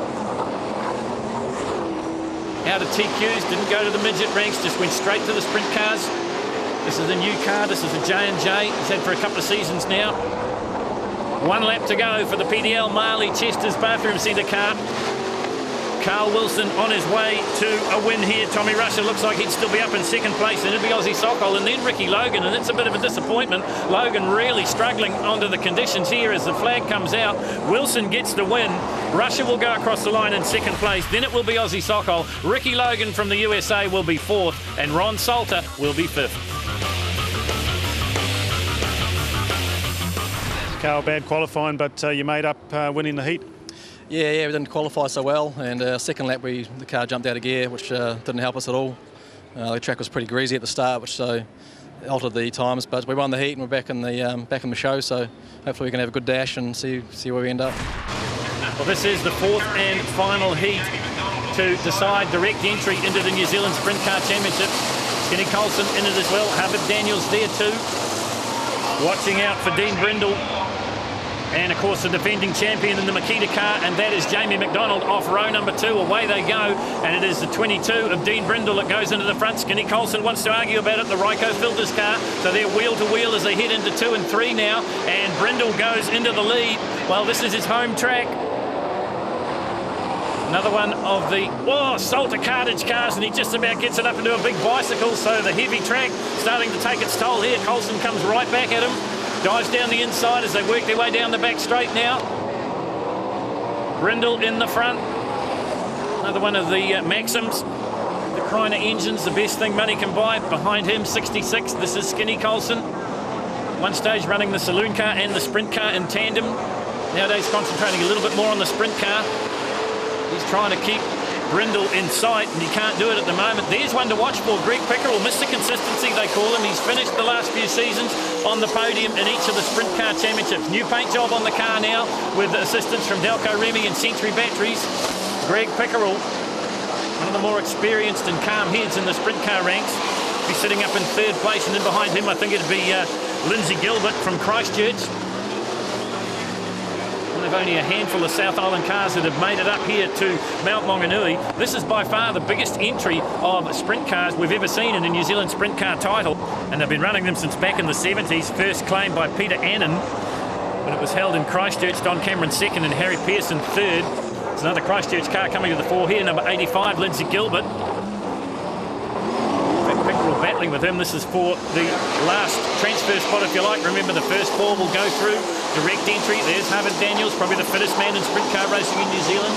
A: Out of TQs, didn't go to the midget ranks, just went straight to the sprint cars. This is a new car, this is a J&J, he's had for a couple of seasons now. 1 lap to go for the PDL Marley Chester's Bathroom Centre car. Carl Wilson on his way to a win here. Tommy Rusher looks like he'd still be up in second place, and it'd be Aussie Sokol, and then Ricky Logan, and it's a bit of a disappointment. Logan really struggling under the conditions here as the flag comes out. Wilson gets the win. Rusher will go across the line in second place. Then it will be Aussie Sokol. Ricky Logan from the USA will be fourth, and Ron Salter will be fifth.
J: Carl, bad qualifying, but you made up winning the heat.
N: Yeah, we didn't qualify so well, and second lap the car jumped out of gear, which didn't help us at all. The track was pretty greasy at the start, which altered the times, but we won the heat and we're back in the show, so hopefully we can have a good dash and see where we end up.
A: Well, this is the fourth and final heat to decide direct entry into the New Zealand Sprintcar Championship. Kenny Colson in it as well, Hubbard Daniels there too. Watching out for Dean Brindle. And, of course, the defending champion in the Makita car, and that is Jamie McDonald off row number 2. Away they go, and it is the 22 of Dean Brindle that goes into the front. Skinny Colson wants to argue about it, the Ryco Filters car, so they're wheel-to-wheel as they head into 2 and 3 now, and Brindle goes into the lead. Well, this is his home track. Another one of the Salter Cartage cars, and he just about gets it up into a big bicycle, so the heavy track starting to take its toll here. Colson comes right back at him. Dives down the inside as they work their way down the back straight now. Brindle in the front. Another one of the Maxims. The Kreiner engines, the best thing money can buy. Behind him, 66. This is Skinny Colson. One stage running the saloon car and the sprint car in tandem. Nowadays concentrating a little bit more on the sprint car. He's trying to keep Brindle in sight, and he can't do it at the moment. There's one to watch for. Greg Pickerel, Mr. Consistency they call him. He's finished the last few seasons on the podium in each of the Sprint Car Championships. New paint job on the car now with assistance from Delco Remy and Century Batteries. Greg Pickerel, one of the more experienced and calm heads in the sprint car ranks. He's sitting up in third place, and then behind him I think it'd be Lindsay Gilbert from Christchurch. Of only a handful of South Island cars that have made it up here to Mount Wanganui. This is by far the biggest entry of sprint cars we've ever seen in a New Zealand sprint car title, and they've been running them since back in the 70s. First claimed by Peter Annan when it was held in Christchurch. Don Cameron second and Harry Pearson third. There's another Christchurch car coming to the fore here, number 85, Lindsay Gilbert. Pickerel battling with him. This is for the last transfer spot, if you like. Remember, the first 4 will go through direct entry. There's Hubbard Daniels, probably the fittest man in sprint car racing in New Zealand.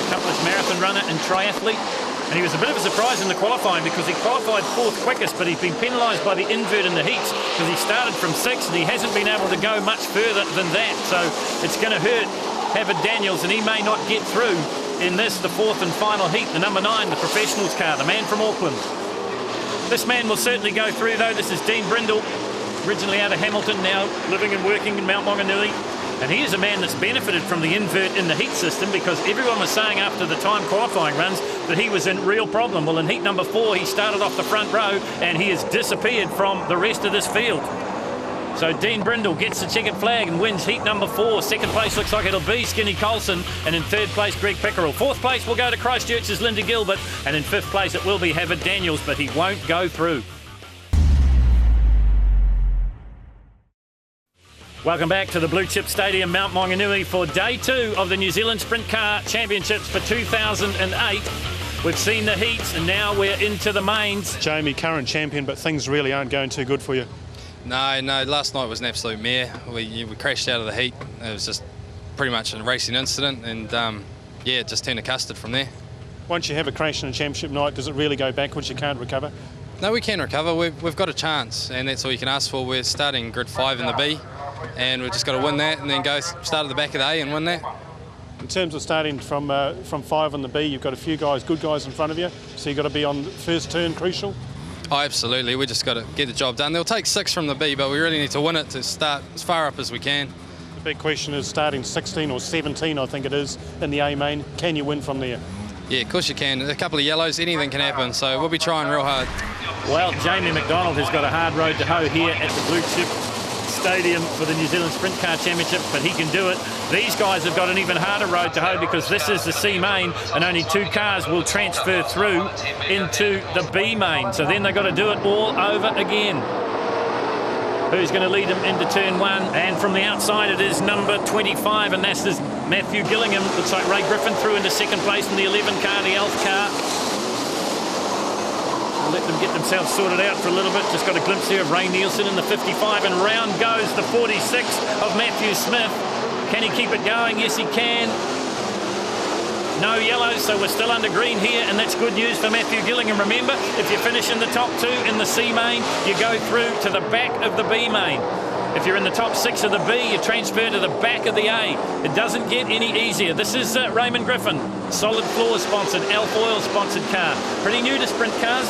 A: Accomplished marathon runner and triathlete. And he was a bit of a surprise in the qualifying because he qualified 4th quickest, but he's been penalised by the invert in the heats because he started from 6th and he hasn't been able to go much further than that. So it's going to hurt Hubbard Daniels, and he may not get through in this, the 4th and final heat. The number 9, the Professionals car, the man from Auckland. This man will certainly go through, though. This is Dean Brindle, originally out of Hamilton, now living and working in Mount Wanganui. And he is a man that's benefited from the invert in the heat system because everyone was saying after the time qualifying runs that he was in real problem. Well, in heat number 4, he started off the front row and he has disappeared from the rest of this field. So Dean Brindle gets the checkered flag and wins heat number 4. Second place looks like it'll be Skinny Colson, and in third place Greg Pickerel. Fourth place will go to Christchurch's Linda Gilbert, and in fifth place it will be Hubbard Daniels, but he won't go through. Welcome back to the Blue Chip Stadium, Mount Wanganui, for day 2 of the New Zealand Sprint Car Championships for 2008. We've seen the heats and now we're into the mains.
J: Jamie, current champion, but things really aren't going too good for you.
O: No, last night was an absolute mare. We crashed out of the heat. It was just pretty much a racing incident, and it just turned to custard from there.
J: Once you have a crash in a championship night, does it really go backwards? You can't recover?
O: No, we can recover. We've got a chance, and that's all you can ask for. We're starting grid 5 in the B, and we've just got to win that and then go start at the back of the A and win that.
J: In terms of starting from 5 on the B, you've got a few guys, good guys in front of you, so you've got to be on first turn crucial.
O: Oh, absolutely. We just got to get the job done. They'll take 6 from the B, but we really need to win it to start as far up as we can.
J: The big question is starting 16 or 17, I think it is, in the A main. Can you win from there?
O: Yeah, of course you can. A couple of yellows, anything can happen, so we'll be trying real hard.
A: Well, Jamie McDonald has got a hard road to hoe here at the Blue Chip Stadium for the New Zealand Sprintcar Championship, but he can do it. These guys have got an even harder road to hoe because this is the C main and only 2 cars will transfer through into the B main. So then they've got to do it all over again. Who's going to lead them into turn 1? And from the outside it is number 25, and that's Matthew Gillingham. Looks like Ray Griffin through into second place in the 11 car, the Elf car. Let them get themselves sorted out for a little bit. Just got a glimpse here of Ray Nielsen in the 55, and round goes the 46 of Matthew Smith. Can he keep it going? Yes, he can. No yellows, so we're still under green here, and that's good news for Matthew Gillingham. Remember, if you finish in the top 2 in the C main, you go through to the back of the B main. If you're in the top 6 of the B, you transfer to the back of the A. It doesn't get any easier. This is Raymond Griffin, Solid Floors sponsored, Alf Oil sponsored car. Pretty new to sprint cars.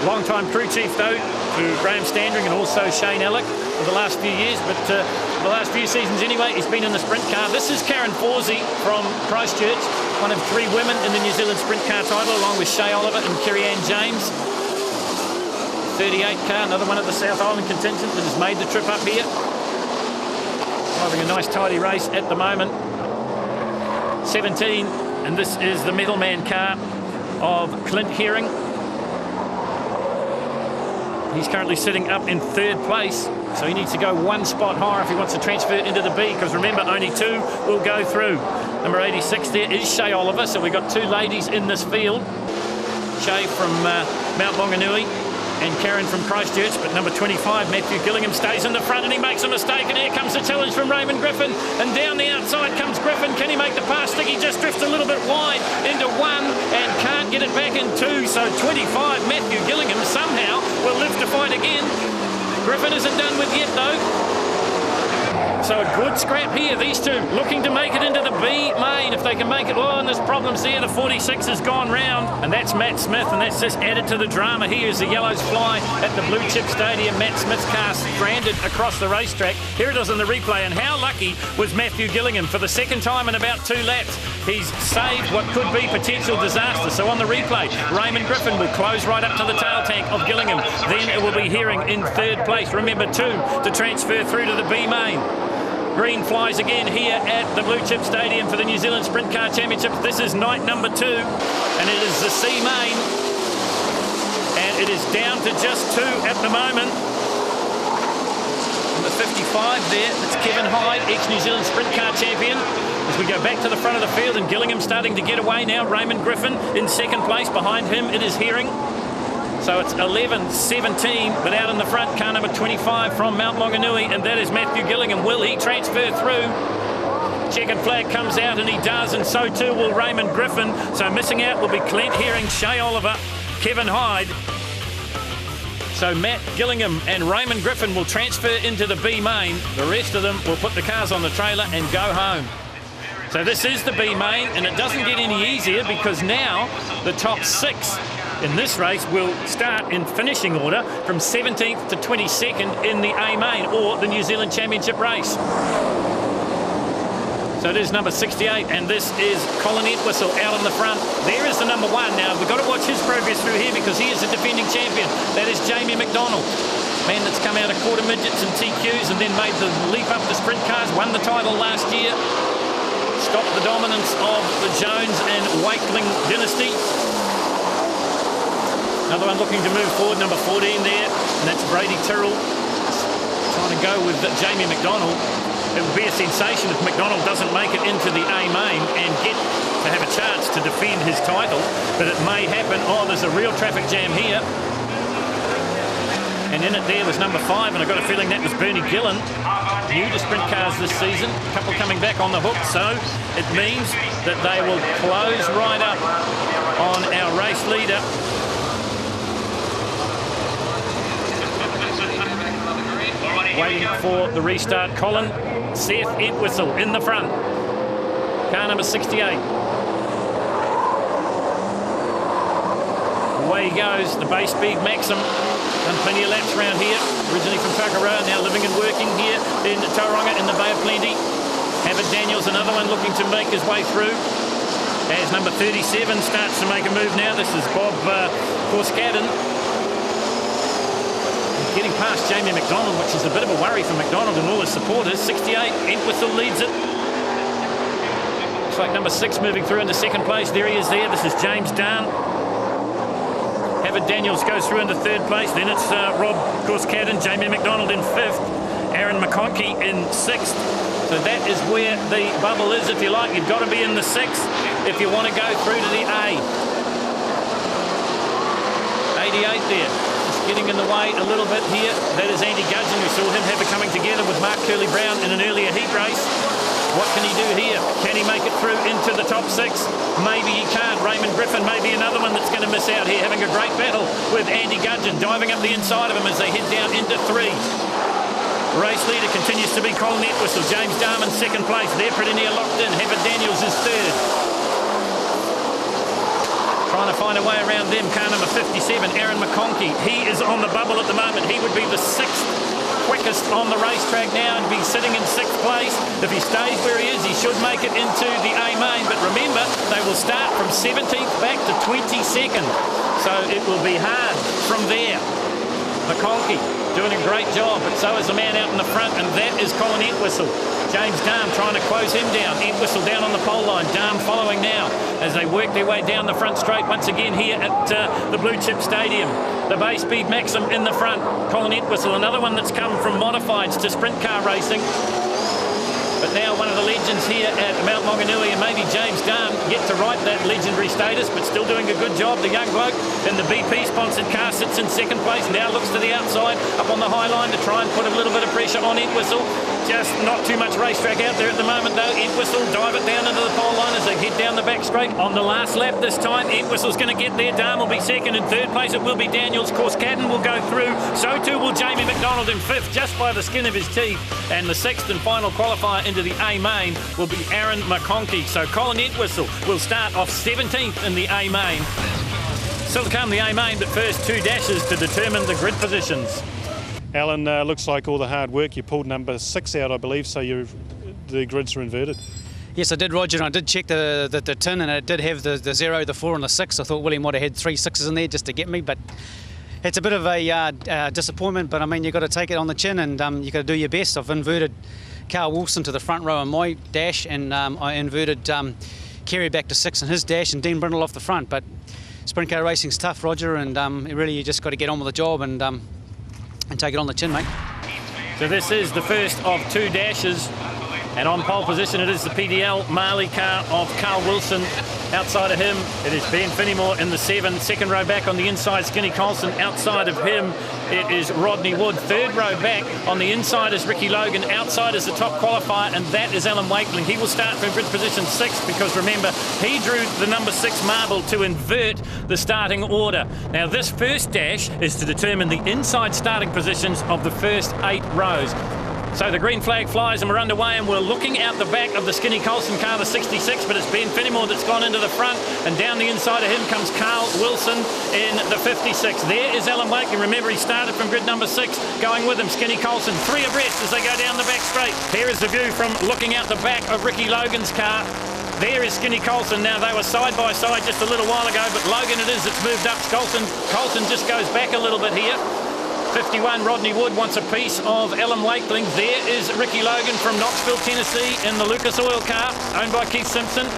A: Long-time crew chief, though, to Graham Standring and also Shane Ellick for the last few years, but the last few seasons anyway, he's been in the sprint car. This is Karen Forsey from Christchurch, one of 3 women in the New Zealand Sprint Car title, along with Shay Oliver and Kerry-Ann James. 38 car, another one of the South Island contingent that has made the trip up here. Driving a nice tidy race at the moment. 17, and this is the middleman car of Clint Herring. He's currently sitting up in 3rd place, so he needs to go 1 spot higher if he wants to transfer into the B, because remember, only 2 will go through. Number 86 there is Shay Oliver, so we've got 2 ladies in this field. Shay from Mount Wanganui and Karen from Christchurch, but number 25, Matthew Gillingham, stays in the front, and he makes a mistake, and here comes the challenge from Raymond Griffin, and down the outside comes Griffin. Can he make the pass? Stick, he just drifts a little bit wide into 1 and can't get it back in 2, so 25, Matthew Gillingham somehow will live to fight again. Griffin isn't done with yet, though. So a good scrap here, these 2 looking to make it into the B main if they can make it. Oh, and there's problems there. The 46 has gone round, and that's Matt Smith, and that's just added to the drama here as the yellows fly at the Blue Chip Stadium. Matt Smith's car stranded across the racetrack. Here it is on the replay, and how lucky was Matthew Gillingham? For the 2nd time in about 2 laps, he's saved what could be potential disaster. So on the replay, Raymond Griffin will close right up to the tail tank of Gillingham. Then it will be Herring in 3rd place. Remember, 2 to transfer through to the B main. Green flies again here at the Blue Chip Stadium for the New Zealand Sprint Car Championship. This is night number 2, and it is the C main, and it is down to just 2 at the moment. Number 55 there, that's Kevin Hyde, ex-New Zealand Sprint Car champion. As we go back to the front of the field, and Gillingham starting to get away now. Raymond Griffin in 2nd place. Behind him it is Herring. So it's 11-17, but out in the front, car number 25 from Mount Maunganui, and that is Matthew Gillingham. Will he transfer through? Checkered flag comes out, and he does, and so too will Raymond Griffin. So missing out will be Clint Herring, Shay Oliver, Kevin Hyde. So Matt Gillingham and Raymond Griffin will transfer into the B main. The rest of them will put the cars on the trailer and go home. So this is the B main, and it doesn't get any easier because now the top 6 in this race will start in finishing order from 17th to 22nd in the A main, or the New Zealand Championship race. So it is number 68, and this is Colin Entwistle out in the front. There is the number 1. Now, we've got to watch his progress through here because he is the defending champion. That is Jamie McDonald, man that's come out of quarter midgets and TQs and then made the leap up to sprint cars, won the title last year, stopped the dominance of the Jones and Wakeling dynasty. Another one looking to move forward, number 14 there, and that's Brady Tyrrell trying to go with Jamie McDonald. It would be a sensation if McDonald doesn't make it into the A main and get to have a chance to defend his title, but it may happen. Oh, there's a real traffic jam here. And in it there was number 5, and I got a feeling that was Bernie Gillen, new to sprint cars this season. A couple coming back on the hook, so it means that they will close right up on our race leader. Waiting for the restart, Colin Seth Entwistle in the front. car number 68. Away he goes, the base speed Maxim. Done plenty of laps around here. Originally from Whakaroa, now living and working here in Tauranga in the Bay of Plenty. Abbott Daniels, another one looking to make his way through. As number 37 starts to make a move now. This is Bob Corskadden. Getting past Jamie McDonald, which is a bit of a worry for McDonald and all his supporters. 68, Entwistle leads it. Looks like number 6 moving through into second place. There he is there. This is James Dunn. Abbott Daniels goes through into third place. Then it's Rob Corskadden, Jamie McDonald in 5th. Aaron McConkey in 6th. So that is where the bubble is, if you like. You've got to be in the 6th if you want to go through to the A. 88 there. Just getting in the way a little bit here. That is Andy Gudgeon. We saw him have it coming together with Mark Curly-Brown in an earlier heat race. What can he do here? Can he make it through into the top 6? Maybe he can't. Raymond Griffin may be another one that's going to miss out here, having a great battle with Andy Gudgeon, diving up the inside of him as they head down into 3. Race leader continues to be Colin Entwistle. James Darman second place. They're pretty near locked in. Abbott Daniels is 3rd. Trying to find a way around them. Car number 57, Aaron McConkey. He is on the bubble at the moment. He would be the 6th quickest on the racetrack now and be sitting in 6th place. If he stays where he is, he should make it into the A main. But remember, they will start from 17th back to 22nd. So it will be hard from there. McConkey doing a great job, but so is the man out in the front, and that is Colin Entwistle. James Darm trying to close him down. Entwistle down on the pole line. Darm following now as they work their way down the front straight once again here at the Blue Chip Stadium. The Bay Speed Maxim in the front. Colin Entwistle, another one that's come from modifieds to sprint car racing. But now one of the legends here at Mount Wanganui, and maybe James Dunn yet to write that legendary status, but still doing a good job. The young bloke in the BP-sponsored car sits in second place, now looks to the outside, up on the high line to try and put a little bit of pressure on Entwistle. Just not too much racetrack out there at the moment, though. Entwistle dive it down into the pole line as they head down the back straight. On the last lap this time, Entwistle's going to get there. Darm will be second. In third place, it will be Daniels. Corskadden will go through. So too will Jamie McDonald in 5th, just by the skin of his teeth. And the 6th and final qualifier into the A main will be Aaron McConkey. So Colin Entwistle will start off 17th in the A main. Still to come the A main, but first 2 dashes to determine the grid positions.
J: Alan, looks like all the hard work. You pulled number 6 out, I believe, so the grids are inverted.
L: Yes, I did, Roger, and I did check the tin, and it did have the 0, the 4 and the 6. I thought William might have had 3 6s in there just to get me, but it's a bit of a disappointment, but I mean, you've got to take it on the chin, and you've got to do your best. I've inverted Carl Wilson to the front row in my dash, and I inverted Kerry back to 6 in his dash, and Dean Brindle off the front. But sprint car racing's tough, Roger, and really you just got to get on with the job and take it on the chin, mate.
A: So this is the first of 2 dashes, and on pole position it is the PDL Marley car of Carl Wilson. Outside of him it is Ben Finnimore in the 7. Second row back on the inside, Skinny Colson. Outside of him it is Rodney Wood. Third row back on the inside is Ricky Logan. Outside is the top qualifier, and that is Alan Wakeling. He will start from grid position 6 because remember, he drew the number 6 marble to invert the starting order. Now this first dash is to determine the inside starting positions of the first 8 rows. So the green flag flies and we're underway, and we're looking out the back of the Skinny Colson car, the 66, but it's Ben Finnimore that's gone into the front, and down the inside of him comes Carl Wilson in the 56. There is Alan Wakeling. Remember, he started from grid number 6, going with him Skinny Colson, 3 abreast as they go down the back straight. Here is the view from looking out the back of Ricky Logan's car. There is Skinny Colson. Now, they were side by side just a little while ago, but Logan it is that's moved up. Colson just goes back a little bit here. 51, Rodney Wood wants a piece of Alan Wakeling. There is Ricky Logan from Knoxville, Tennessee in the Lucas Oil car, owned by Keith Simpson.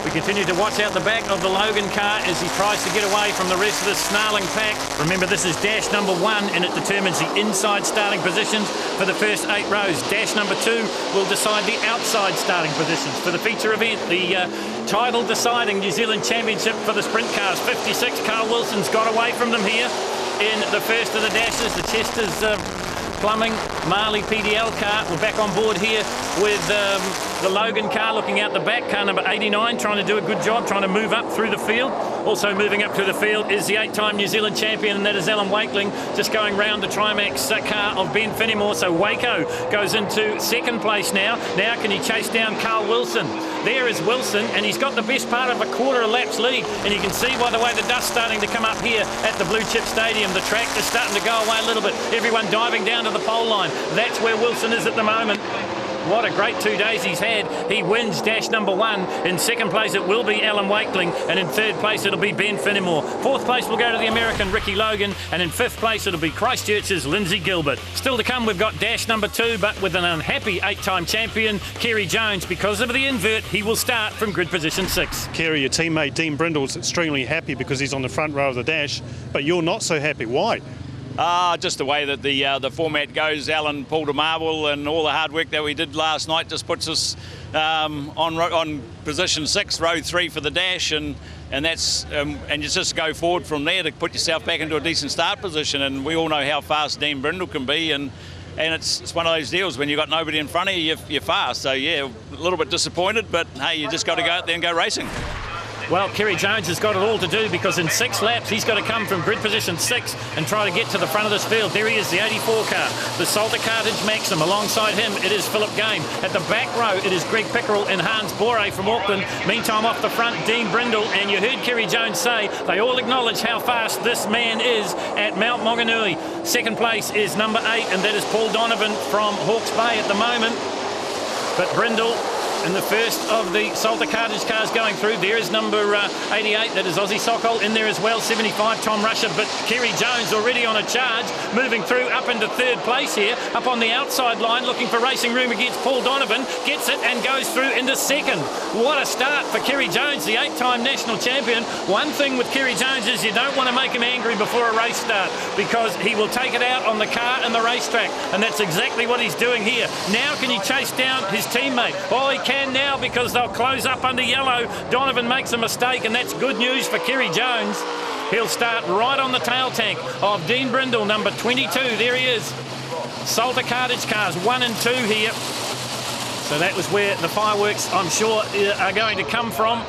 A: We continue to watch out the back of the Logan car as he tries to get away from the rest of the snarling pack. Remember, this is dash number 1, and it determines the inside starting positions for the first 8 rows. Dash number 2 will decide the outside starting positions for the feature event, the title deciding New Zealand Championship for the sprint cars. 56, Carl Wilson's got away from them here in the first of the dashes. The Chester's Plumbing Marley PDL car. We're back on board here with the Logan car looking out the back. Car number 89 trying to do a good job, trying to move up through the field. Also moving up through the field is the 8-time New Zealand champion, and that is Alan Wakeling, just going round the Trimax car of Ben Finnimore. So Waco goes into second place now. Now can he chase down Carl Wilson? There is Wilson, and he's got the best part of a quarter of lap's lead, and you can see by the way the dust's starting to come up here at the Blue Chip Stadium. The track is starting to go away a little bit. Everyone diving down to the pole line. That's where Wilson is at the moment. What a great 2 days he's had. He wins dash number 1. In second place it will be Alan Wakeling, and in third place it'll be Ben Finnimore. Fourth place will go to the American Ricky Logan, and in fifth place it'll be Christchurch's Lindsay Gilbert. Still to come, we've got dash number 2, but with an unhappy 8-time champion, Kerry Jones. Because of the invert, he will start from grid position 6.
J: Kerry, your teammate Dean Brindle's extremely happy because he's on the front row of the dash, but you're not so happy. Why?
K: Just the way that the format goes. Alan pulled a marble, and all the hard work that we did last night just puts us on position 6, row 3 for the dash, and that's and you just go forward from there to put yourself back into a decent start position. And we all know how fast Dean Brindle can be, and it's one of those deals when you've got nobody in front of you, you're fast. So yeah, a little bit disappointed, but hey, you just got to go out there and go racing.
A: Well, Kerry Jones has got it all to do, because in 6 laps he's got to come from grid position 6 and try to get to the front of this field. There he is, the 84 car, the Salter Cartage Maxim. Alongside him it is Philip Game. At the back row it is Greg Pickerel and Hans Bore from Auckland. Meantime, off the front, Dean Brindle, and you heard Kerry Jones say they all acknowledge how fast this man is at Mount Wanganui. Second place is number 8, and that is Paul Donovan from Hawke's Bay at the moment. But Brindle in the first of the Salter Cartage cars going through. There is number 88, that is Aussie Sokol, in there as well. 75, Tom Rusher, but Kerry Jones already on a charge, moving through up into third place here, up on the outside line, looking for racing room against Paul Donovan, gets it and goes through into second. What a start for Kerry Jones, the 8-time national champion. One thing with Kerry Jones is you don't want to make him angry before a race start, because he will take it out on the car and the racetrack, and that's exactly what he's doing here. Now can he chase down his teammate? Oh, he can now, because they'll close up under yellow. Donovan makes a mistake, and that's good news for Kerry Jones. He'll start right on the tail tank of Dean Brindle, number 22. There he is. Salter Cartage cars 1 and 2 here. So that was where the fireworks, I'm sure, are going to come from.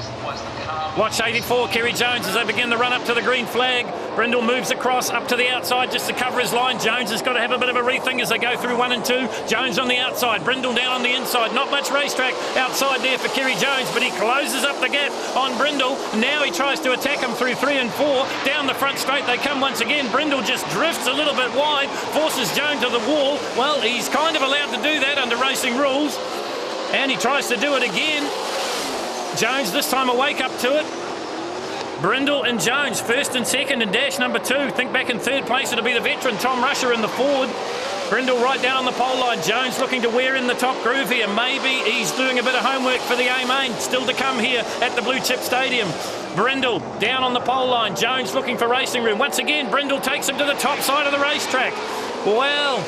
A: Watch 84, Kerry Jones, as they begin the run up to the green flag. Brindle moves across up to the outside just to cover his line. Jones has got to have a bit of a rethink as they go through 1 and 2. Jones on the outside, Brindle down on the inside. Not much racetrack outside there for Kerry Jones, but he closes up the gap on Brindle. Now he tries to attack him through 3 and 4. Down the front straight they come once again. Brindle just drifts a little bit wide, forces Jones to the wall. Well, he's kind of allowed to do that under racing rules. And he tries to do it again. Jones this time awake up to it. Brindle and Jones first and second in dash number 2. Think back in third place it'll be the veteran Tom Rusher in the Ford. Brindle right down on the pole line. Jones looking to wear in the top groove here. Maybe he's doing a bit of homework for the A-Main. Still to come here at the Blue Chip Stadium. Brindle down on the pole line. Jones looking for racing room. Once again, Brindle takes him to the top side of the racetrack. Well,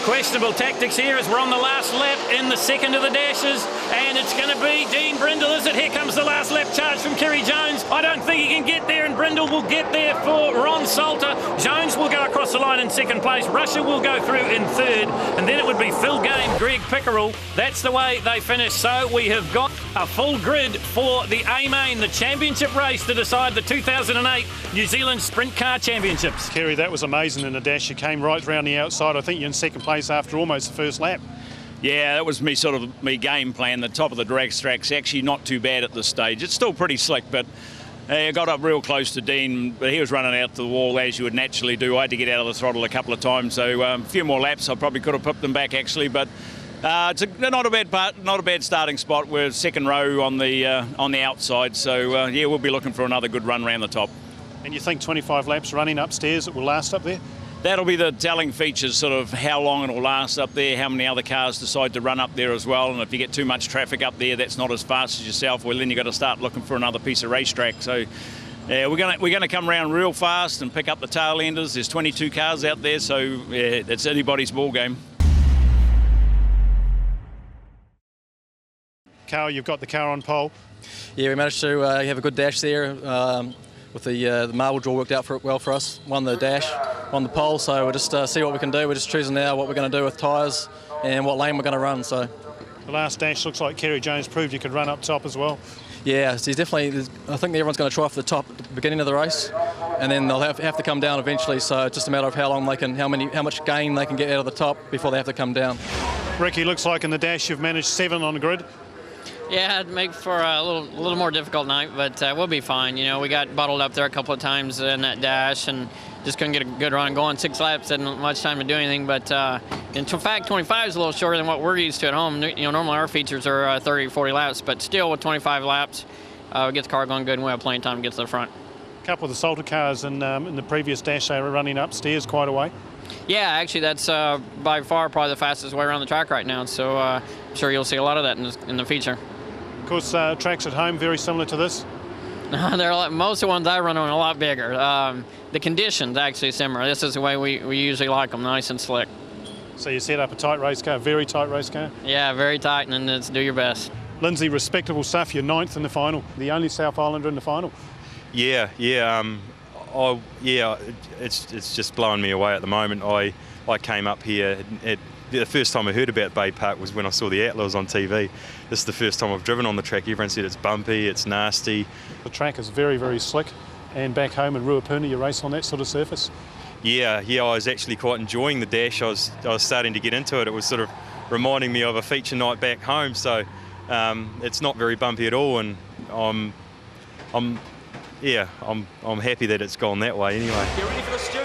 A: questionable tactics here as we're on the last lap in the second of the dashes, and it's going to be Dean Brindle, is it? Here comes the last lap charge from Kerry Jones. I don't think he can get there, and Brindle will get there for Ron Salter. Jones will go across the line in second place. Rusher will go through in third, and then it would be Phil Game, Greg Pickerel. That's the way they finish. So we have got a full grid for the A-Main, the championship race to decide the 2008 New Zealand Sprint Car Championships.
J: Kerry, that was amazing in the dash. You came right round the outside. I think you're in second place after almost the first lap.
K: Yeah, that was me game plan. The top of the drag track's actually not too bad at this stage. It's still pretty slick, but I got up real close to Dean, but he was running out to the wall as you would naturally do. I had to get out of the throttle a couple of times, so a few more laps I probably could have put them back actually, but it's not a bad starting spot. We're second row on the outside, so yeah, we'll be looking for another good run around the top.
J: And you think 25 laps running upstairs it will last up there?
K: That'll be the telling features, sort of how long it'll last up there, how many other cars decide to run up there as well, and if you get too much traffic up there that's not as fast as yourself, well then you've got to start looking for another piece of racetrack. So yeah, we're going to come around real fast and pick up the tail enders. There's 22 cars out there, so yeah, it's anybody's ball game.
J: Carl, you've got the car on pole.
N: Yeah, we managed to have a good dash there. With the marble draw worked out well for us. Won the dash, won the pole, so we'll just see what we can do. We're just choosing now what we're going to do with tyres and what lane we're going to run. So
J: the last dash looks like Kerry Jones proved you could run up top as well.
N: Yeah, he's definitely. I think everyone's going to try for the top at the beginning of the race, and then they'll have to come down eventually. So it's just a matter of how long they can, how much gain they can get out of the top before they have to come down.
J: Ricky, looks like in the dash you've managed 7 on the grid.
P: Yeah, it'd make for a little more difficult night, but we'll be fine. You know, we got bottled up there a couple of times in that dash and just couldn't get a good run going. 6 laps, didn't much time to do anything, but in fact, 25 is a little shorter than what we're used to at home. You know, normally our features are 30, 40 laps, but still with 25 laps, we get the car going good and we have plenty of time to get to the front.
J: A couple of the Salter cars in the previous dash, they were running upstairs quite a way.
P: Yeah, actually, that's by far probably the fastest way around the track right now, so I'm sure you'll see a lot of that in the feature.
J: Of course, tracks at home very similar to this.
P: Most of the ones I run on are a lot bigger. The conditions actually similar. This is the way we usually like them, nice and slick.
J: So you set up a tight race car, very tight race car?
P: Yeah, very tight, and then it's do your best.
J: Lindsay, respectable stuff. You're 9th in the final, the only South Islander in the final.
Q: Yeah. It's just blowing me away at the moment. I came up here. The first time I heard about Baypark was when I saw the Outlaws on TV. This is the first time I've driven on the track. Everyone said it's bumpy, it's nasty.
J: The track is very, very slick, and back home in Ruapuna you race on that sort of surface.
Q: Yeah, I was actually quite enjoying the dash. I was starting to get into it. It was sort of reminding me of a feature night back home, so it's not very bumpy at all, and I'm happy that it's gone that way anyway.
B: You ready for the Stu?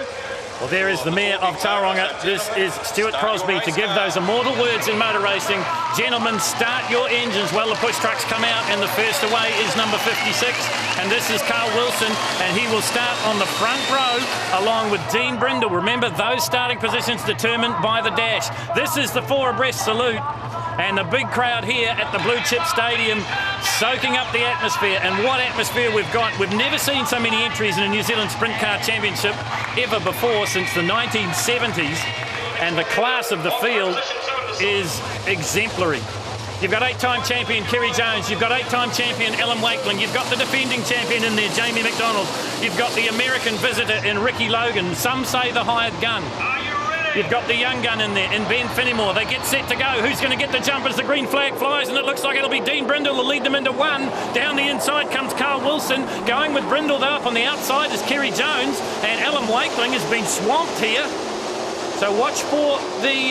B: Well, there is the Mayor of Tauranga. This is Stuart Crosby to give those immortal words in motor racing. Gentlemen, start your engines. Well, the push trucks come out, and the first away is number 56, and this is Carl Wilson, and he will start on the front row along with Dean Brindle. Remember, those starting positions determined by the dash. This is the 4 abreast salute, and the big crowd here at the Blue Chip Stadium soaking up the atmosphere. And what atmosphere we've got. We've never seen so many entries in a New Zealand Sprint Car Championship ever before since the 1970s, and the class of the field is exemplary. You've got 8-time champion Kerry Jones, you've got 8-time champion Alan Wakeling, you've got the defending champion in there, Jamie McDonald, you've got the American visitor in Ricky Logan, some say the hired gun. You've got the young gun in there, in Ben Fenimore. They get set to go. Who's going to get the jump as the green flag flies? And it looks like it'll be Dean Brindle to lead them into 1. Down the inside comes Carl Wilson. Going with Brindle, though, up on the outside is Kerry Jones. And Alan Wakeling has been swamped here. So watch for the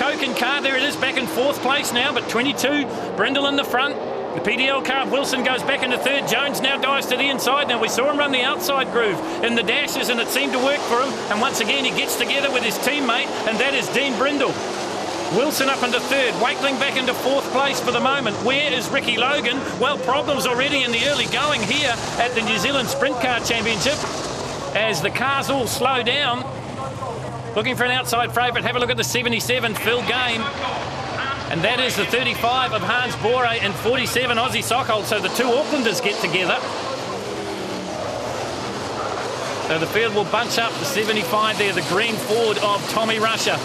B: Koken car. There it is, back in 4th place now, but 22. Brindle in the front. The PDL car, Wilson goes back into 3rd. Jones now dives to the inside. Now we saw him run the outside groove in the dashes, and it seemed to work for him. And once again, he gets together with his teammate, and that is Dean Brindle. Wilson up into 3rd. Wakeling back into 4th place for the moment. Where is Ricky Logan? Well, problems already in the early going here at the New Zealand Sprint Car Championship as the cars all slow down. Looking for an outside favourite. Have a look at the 77, Phil Game. And that is the 35 of Hans Bore and 47 Aussie Sockhold. So the 2 Aucklanders get together. So the field will bunch up the 75 there, the green Ford of Tommy Rusher.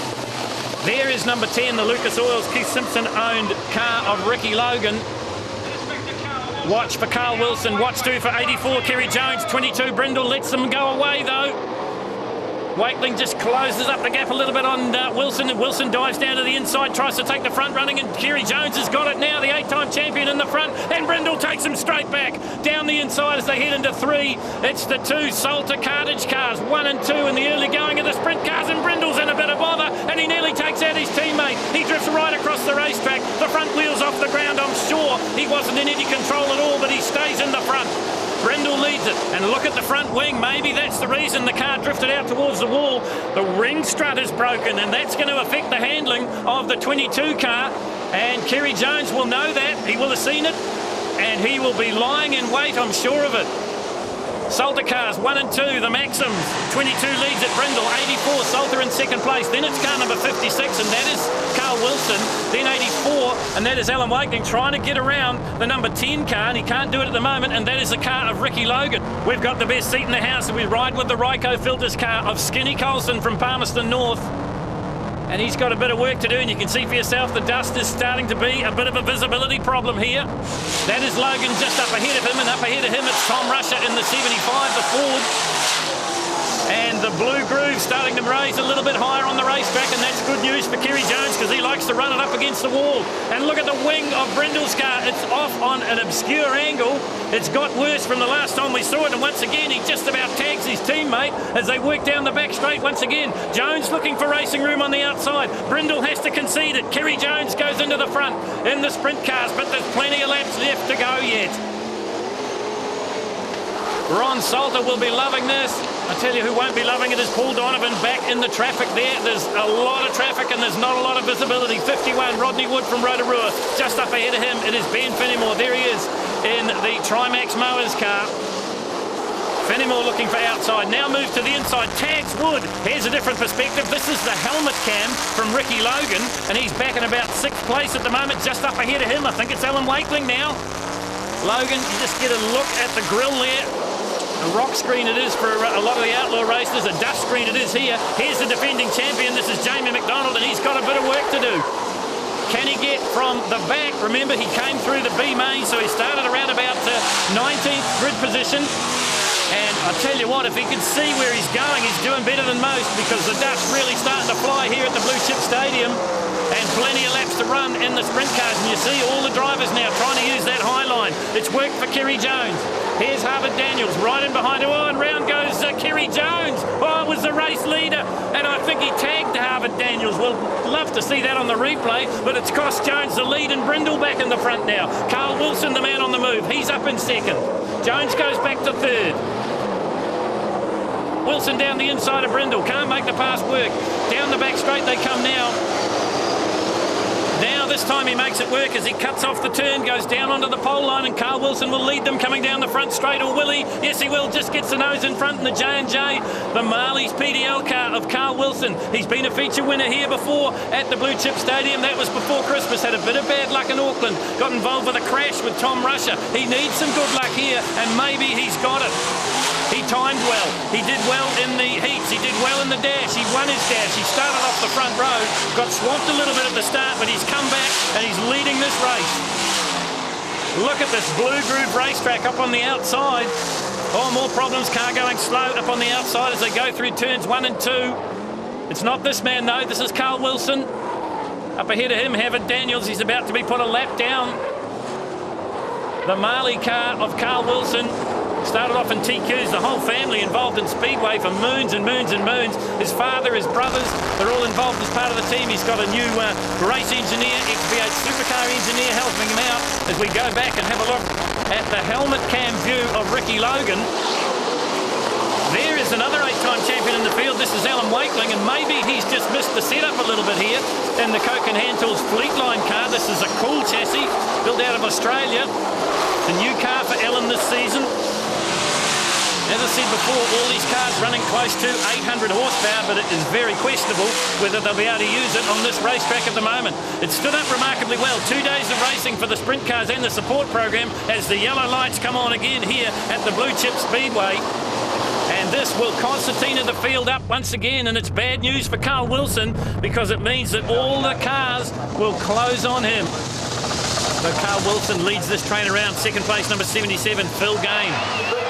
B: There is number 10, the Lucas Oils Keith Simpson-owned car of Ricky Logan. Watch for Carl Wilson. Watch too for 84, Kerry Jones. 22, Brindle lets them go away, though. Wakeling just closes up the gap a little bit on Wilson, and Wilson dives down to the inside, tries to take the front running, and Kerry Jones has got it now, the 8-time champion in the front, and Brindle takes him straight back down the inside as they head into 3. It's the 2 Salter Cartage cars, 1 and 2 in the early going of the sprint cars, and Brindle's in a bit of bother, and he nearly takes out his teammate. He drifts right across the racetrack, the front wheels off the ground. I'm sure he wasn't in any control at all, but he stays in the front. Brindle leads it, and look at the front wing. Maybe that's the reason the car drifted out towards the wall. The ring strut is broken, and that's going to affect the handling of the 22 car, and Kerry Jones will know that. He will have seen it, and he will be lying in wait, I'm sure of it. Salter cars 1 and 2, the Maxims. 22 leads at Brindle, 84 Salter in 2nd place. Then it's car number 56, and that is Carl Wilson. Then 84, and that is Alan Wakeling trying to get around the number 10 car, and he can't do it at the moment, and that is the car of Ricky Logan. We've got the best seat in the house, and we ride with the Ryco Filters car of Skinny Colson from Palmerston North. And he's got a bit of work to do, and you can see for yourself the dust is starting to be a bit of a visibility problem here. That is Logan just up ahead of him, and up ahead of him it's Tom Rusher in the 75, the Ford. And the blue groove starting to raise a little bit higher on the racetrack, and that's good news for Kerry Jones because he likes to run it up against the wall. And look at the wing of Brindle's car. It's off on an obscure angle. It's got worse from the last time we saw it, and once again he just about tags his teammate as they work down the back straight once again. Jones looking for racing room on the outside. Brindle has to concede it. Kerry Jones goes into the front in the sprint cars, but there's plenty of laps left to go yet. Ron Salter will be loving this. I tell you who won't be loving it is Paul Donovan back in the traffic there. There's a lot of traffic and there's not a lot of visibility. 51, Rodney Wood from Rotorua. Just up ahead of him, it is Ben Fenimore. There he is in the Trimax Mowers car. Fenimore looking for outside. Now moves to the inside. Tags Wood. Here's a different perspective. This is the helmet cam from Ricky Logan, and he's back in about 6th place at the moment, just up ahead of him. I think it's Alan Wakeling now. Logan, you just get a look at the grill there. A rock screen it is for a lot of the outlaw racers. A dust screen it is here. Here's the defending champion. This is Jamie McDonald, and he's got a bit of work to do. Can he get from the back? Remember, he came through the B main, so he started around about 19th grid position. And I tell you what, if he can see where he's going, he's doing better than most because the dust's really starting to fly here at the Blue Chip Stadium. And plenty of laps to run in the sprint cars. And you see all the drivers now trying to use that high line. It's worked for Kerry Jones. Here's Harvard Daniels right in behind him. Oh, and round goes Kerry Jones. Oh, it was the race leader. And I think he tagged Harvard Daniels. We'll love to see that on the replay. But it's cost Jones the lead and Brindle back in the front now. Carl Wilson, the man on the move. He's up in 2nd. Jones goes back to 3rd. Wilson down the inside of Brindle. Can't make the pass work. Down the back straight they come now. Now this time he makes it work as he cuts off the turn, goes down onto the pole line, and Carl Wilson will lead them coming down the front straight, or will he? Yes, he will. Just gets the nose in front in the J&J. The Marley's PDL car of Carl Wilson. He's been a feature winner here before at the Blue Chip Stadium. That was before Christmas. Had a bit of bad luck in Auckland. Got involved with a crash with Tom Rusher. He needs some good luck here, and maybe he's got it. He timed well. He did well in the heats. He did well in the dash. He won his dash. He started off the front row, got swamped a little bit at the start, but he's come back and he's leading this race. Look at this Blue Groove racetrack up on the outside. Oh, more problems. Car going slow up on the outside as they go through turns 1 and 2. It's not this man, though. This is Carl Wilson. Up ahead of him, Harvard Daniels. He's about to be put a lap down. The Marley car of Carl Wilson. Started off in TQs, the whole family involved in Speedway for moons and moons and moons. His father, his brothers, they're all involved as part of the team. He's got a new race engineer, XV8 supercar engineer helping him out as we go back and have a look at the helmet cam view of Ricky Logan. There is another 8-time champion in the field. This is Alan Wakeling, and maybe he's just missed the setup a little bit here in the Coke and Hand Tools Fleetline car. This is a cool chassis built out of Australia. The new car for Alan this season. As I said before, all these cars running close to 800 horsepower, but it is very questionable whether they'll be able to use it on this racetrack at the moment. It stood up remarkably well. 2 days of racing for the sprint cars and the support program as the yellow lights come on again here at the Blue Chip Speedway. And this will concertina the field up once again, and it's bad news for Carl Wilson because it means that all the cars will close on him. So Carl Wilson leads this train around. 2nd place, number 77, Phil Game.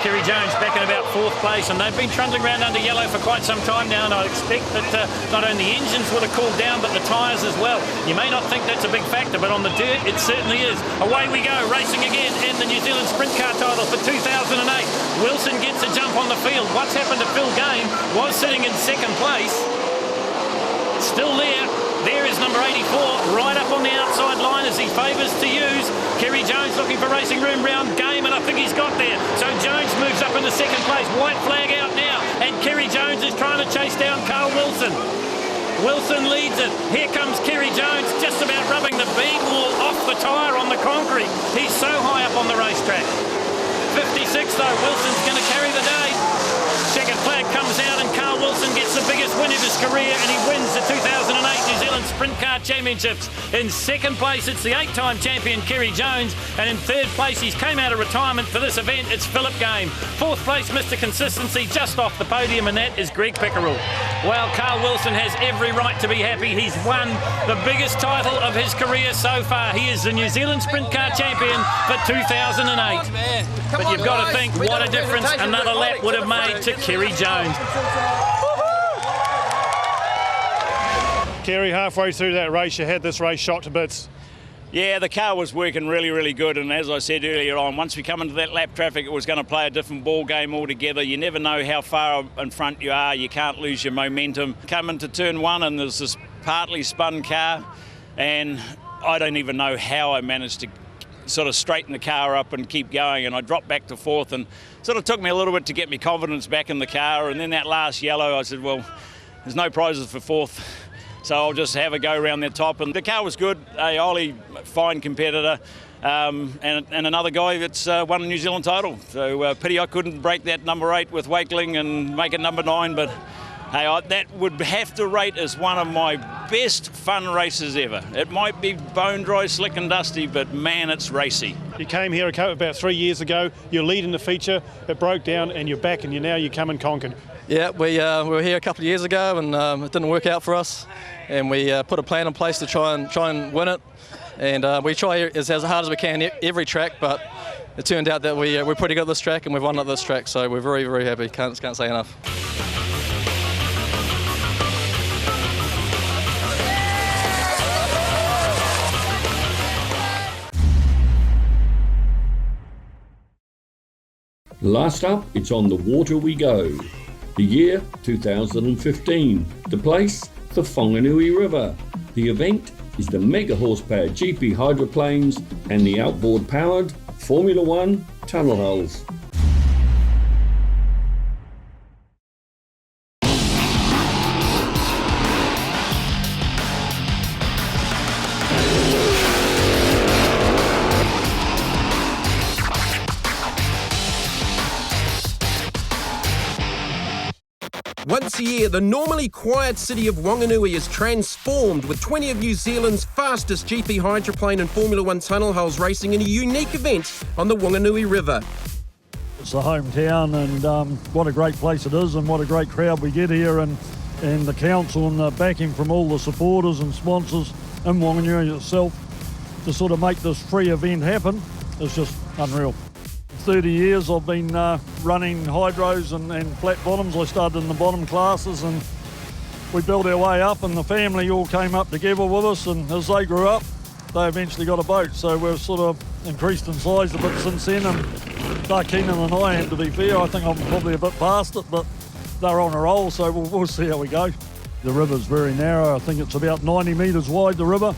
B: Kerry Jones back in about 4th place, and they've been trundling around under yellow for quite some time now, and I expect that not only the engines would have cooled down, but the tyres as well. You may not think that's a big factor, but on the dirt, it certainly is. Away we go, racing again in the New Zealand Sprint Car title for 2008. Wilson gets a jump on the field. What's happened to Phil Game? Was sitting in 2nd place. Still there. There is number 84, right up on the outside line as he favours to use. Kerry Jones looking for racing room round Game, and I think he's got there. So Jones moves up into 2nd place. White flag out now, and Kerry Jones is trying to chase down Carl Wilson. Wilson leads it. Here comes Kerry Jones, just about rubbing the bead wall off the tyre on the concrete. He's so high up on the racetrack. 56 though, Wilson's going to carry the day. Checkered flag comes out and Carl Wilson gets the biggest win of his career, and he wins the 2008 New Zealand Sprint Car Championships. In 2nd place, it's the 8-time champion Kerry Jones, and in 3rd place, he's came out of retirement for this event, it's Philip Game. 4th place, Mr. Consistency, just off the podium, and that is Greg Pickerel. Well, Carl Wilson has every right to be happy. He's won the biggest title of his career so far. He is the New Zealand Sprint Car Champion for 2008. But you've got to think what a difference another lap would have made to Kerry Jones.
J: Kerry, halfway through that race, you had this race shot to bits.
K: Yeah, the car was working really, really good, and as I said earlier on, once we come into that lap traffic, it was going to play a different ball game altogether. You never know how far in front you are. You can't lose your momentum. Come into turn one, and there's this partly spun car, and I don't even know how I managed to sort of straighten the car up and keep going, and I dropped back to fourth, and sort of took me a little bit to get me confidence back in the car. And then that last yellow, I said, well, there's no prizes for fourth, so I'll just have a go around the top. And the car was good. Ollie, fine competitor, and another guy that's won a New Zealand title. So pity I couldn't break that number 8 with Wakeling and make it number 9, but hey, that would have to rate as one of my best fun races ever. It might be bone dry, slick and dusty, but man, it's racy.
J: You came here about 3 years ago, you're leading the feature, it broke down and you're back, and you come and conquered.
N: Yeah, we were here a couple of years ago, and it didn't work out for us, and we put a plan in place to try and win it, and we try as hard as we can every track, but it turned out that we're pretty good at this track, and we've won at this track, so we're very, very happy. Can't say enough.
D: Last up, it's on the water we go. The year 2015. The place, the Wanganui River. The event is the mega horsepower GP hydroplanes and the outboard powered Formula 1 tunnel hulls.
R: Once a year, the normally quiet city of Wanganui is transformed with 20 of New Zealand's fastest GP hydroplane and Formula 1 tunnel hulls racing in a unique event on the Wanganui River.
S: It's the hometown, and what a great place it is, and what a great crowd we get here, and the council and the backing from all the supporters and sponsors in Wanganui itself to sort of make this free event happen is just unreal. 30 years I've been running hydros and flat bottoms. I started in the bottom classes, and we built our way up, and the family all came up together with us, and as they grew up they eventually got a boat, so we've sort of increased in size a bit since then, and they're keener than I am, to be fair. I think I'm probably a bit past it, but they're on a roll, so we'll see how we go. The river's very narrow. I think it's about 90 metres wide, the river.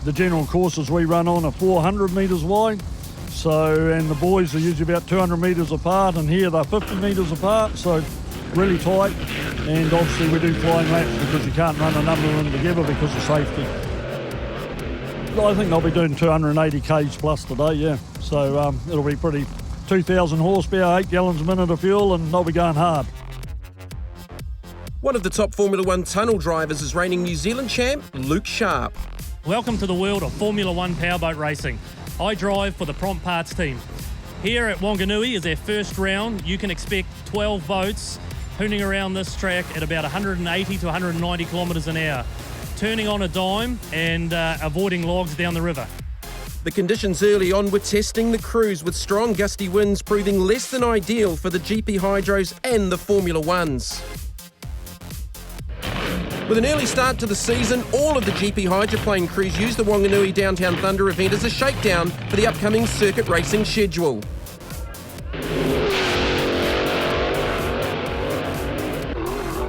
S: The general courses we run on are 400 metres wide. So, and the boys are usually about 200 metres apart, and here they're 50 metres apart, so really tight. And obviously we do flying laps because you can't run a number of them together because of safety. I think they'll be doing 280 k's plus today, yeah. So it'll be pretty 2,000 horsepower, 8 gallons a minute of fuel, and they'll be going hard.
R: One of the top Formula 1 tunnel drivers is reigning New Zealand champ, Luke Sharp.
T: Welcome to the world of Formula 1 powerboat racing. I drive for the Prompt Parts team. Here at Wanganui is our first round. You can expect 12 boats hooning around this track at about 180 to 190 kilometres an hour, turning on a dime and avoiding logs down the river.
R: The conditions early on were testing the crews, with strong gusty winds proving less than ideal for the GP Hydros and the Formula 1s. With an early start to the season, all of the GP hydroplane crews use the Wanganui Downtown Thunder event as a shakedown for the upcoming circuit racing schedule.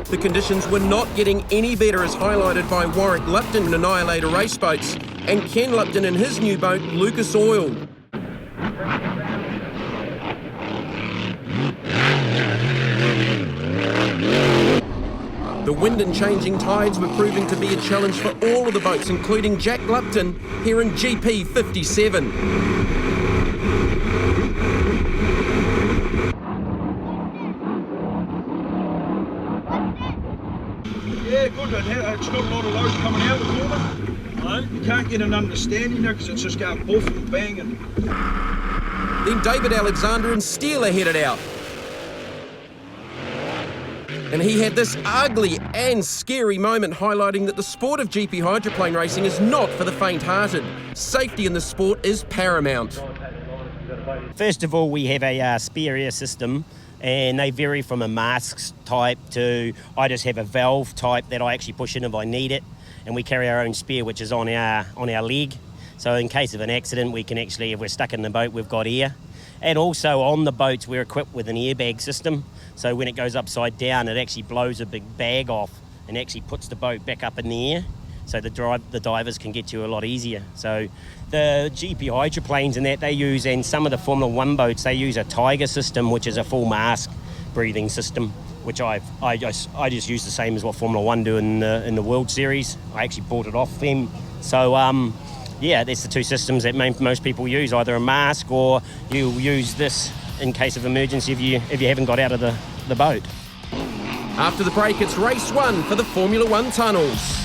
R: The conditions were not getting any better, as highlighted by Warwick Lupton in Annihilator race boats and Ken Lupton in his new boat, Lucas Oil. The wind and changing tides were proving to be a challenge for all of the boats, including Jack Lupton here in GP 57.
U: Yeah, good. It's not a lot of load coming out at the moment. No, you can't get an understanding there because it's just going boof and bang.
R: Then David Alexander and Steeler headed out. And he had this ugly and scary moment highlighting that the sport of GP hydroplane racing is not for the faint-hearted. Safety in the sport is paramount.
V: First of all, we have a spare air system, and they vary from a mask type to I just have a valve type that I actually push in if I need it. and we carry our own spare, which is on our leg. So in case of an accident, we can actually, if we're stuck in the boat, we've got air. And also on the boats, we're equipped with an airbag system. So when it goes upside down, it actually blows a big bag off and actually puts the boat back up in the air. So the divers can get you a lot easier. So the GP hydroplanes and that they use, and some of the Formula 1 boats, they use a Tiger system, which is a full mask breathing system, which I just use the same as what Formula 1 do in the World Series. I actually bought it off them. So yeah, that's the two systems that most people use, either a mask or you use this in case of emergency if you haven't got out of the boat.
R: After the break, it's race 1 for the Formula 1 tunnels.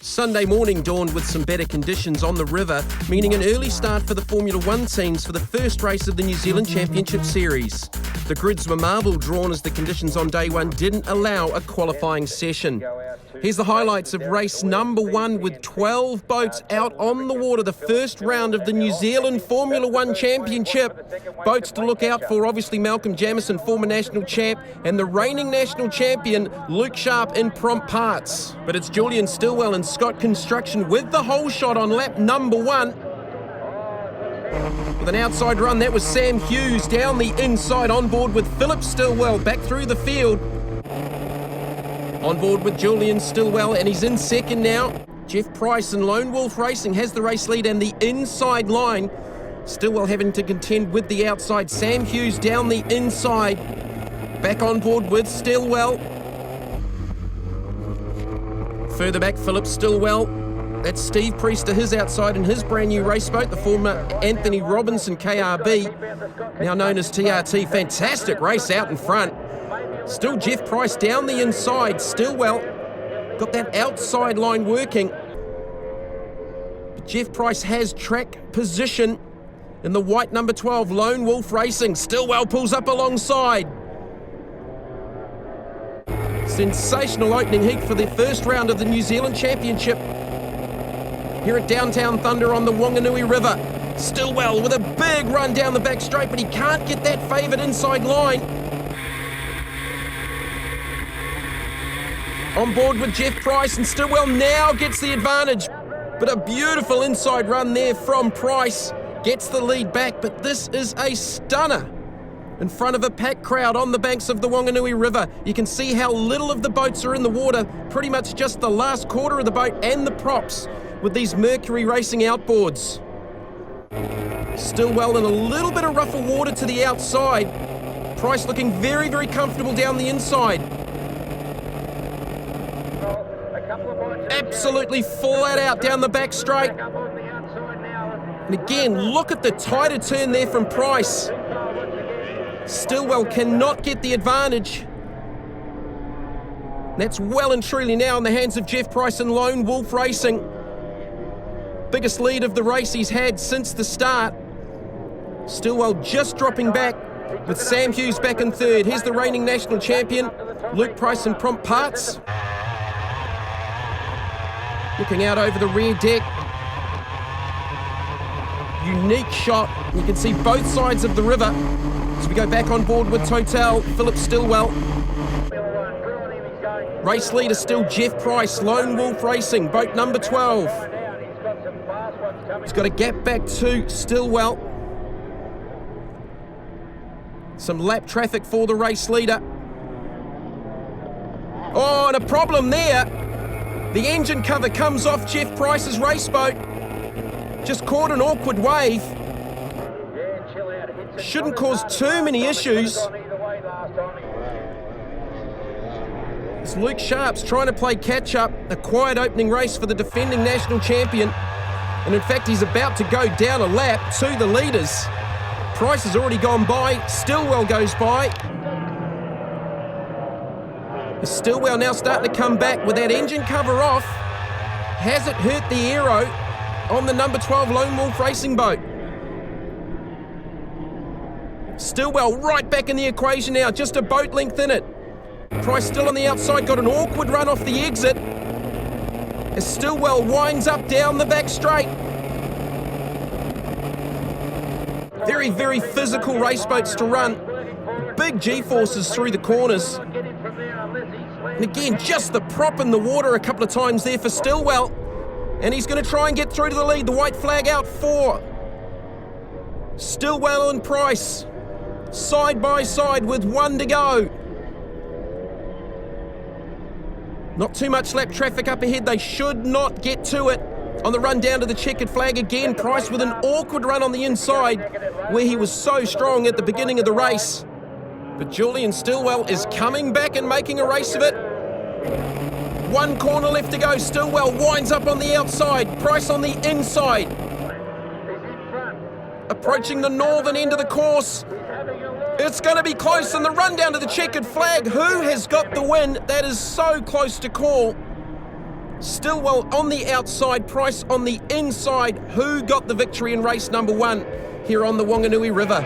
R: Sunday morning dawned with some better conditions on the river, meaning an early start for the Formula 1 teams for the first race of the New Zealand Championship Series. The grids were marble drawn as the conditions on day 1 didn't allow a qualifying session. Here's the highlights of race number 1 with 12 boats out on the water, the first round of the New Zealand Formula 1 Championship. Boats to look out for, obviously Malcolm Jamieson, former national champ, and the reigning national champion, Luke Sharp in prompt parts. But it's Julian Stillwell and Scott Construction with the whole shot on lap number 1. With an outside run, that was Sam Hughes down the inside, on board with Philip Stillwell back through the field. On board with Julian Stillwell, and he's in second now. Jeff Price and Lone Wolf Racing has the race lead and the inside line. Stillwell having to contend with the outside. Sam Hughes down the inside. Back on board with Stillwell. Further back, Philip Stillwell. That's Steve Priest to his outside in his brand new race boat, the former Anthony Robinson KRB, now known as TRT. Fantastic race out in front. Still Jeff Price down the inside. Stillwell got that outside line working. But Jeff Price has track position in the white number 12, Lone Wolf Racing. Stillwell pulls up alongside. Sensational opening heat for the first round of the New Zealand Championship here at Downtown Thunder on the Wanganui River. Stillwell with a big run down the back straight, but he can't get that favoured inside line. On board with Jeff Price, and Stillwell now gets the advantage. But a beautiful inside run there from Price. Gets the lead back, but this is a stunner. In front of a packed crowd on the banks of the Wanganui River. You can see how little of the boats are in the water, pretty much just the last quarter of the boat and the props with these Mercury Racing outboards. Stillwell in a little bit of rougher water to the outside. Price looking very, very comfortable down the inside. Absolutely flat out down the back straight. And again, look at the tighter turn there from Price. Stillwell cannot get the advantage. That's well and truly now in the hands of Jeff Price and Lone Wolf Racing. Biggest lead of the race he's had since the start. Stillwell just dropping back with Sam Hughes back in third. Here's the reigning national champion, Luke Price in prompt parts. Looking out over the rear deck. Unique shot. You can see both sides of the river. As we go back on board with Total, Philip Stillwell. Race leader still Jeff Price, Lone Wolf Racing, boat number 12. He's got a gap back to Stillwell. Some lap traffic for the race leader. Oh, and a problem there. The engine cover comes off Jeff Price's race boat. Just caught an awkward wave. Shouldn't cause too many issues. As Luke Sharp's trying to play catch-up, a quiet opening race for the defending national champion. And in fact, he's about to go down a lap to the leaders. Price has already gone by. Stillwell goes by. Stillwell now starting to come back with that engine cover off. Has it hurt the aero on the number 12 Lone Wolf Racing boat? Stillwell right back in the equation now, just a boat length in it. Price still on the outside, got an awkward run off the exit. As Stillwell winds up down the back straight. Very, very physical race boats to run. Big G-forces through the corners. And again, just the prop in the water a couple of times there for Stillwell. And he's going to try and get through to the lead. The white flag out for Stillwell and Price. Side by side with 1 to go. Not too much lap traffic up ahead. They should not get to it. On the run down to the checkered flag again, Price with an awkward run on the inside where he was so strong at the beginning of the race. But Julian Stillwell is coming back and making a race of it. 1 corner left to go. Stillwell winds up on the outside. Price on the inside. Approaching the northern end of the course. It's going to be close, and the run down to the checkered flag. Who has got the win? That is so close to call. Stillwell on the outside, Price on the inside. Who got the victory in race number 1 here on the Wanganui River?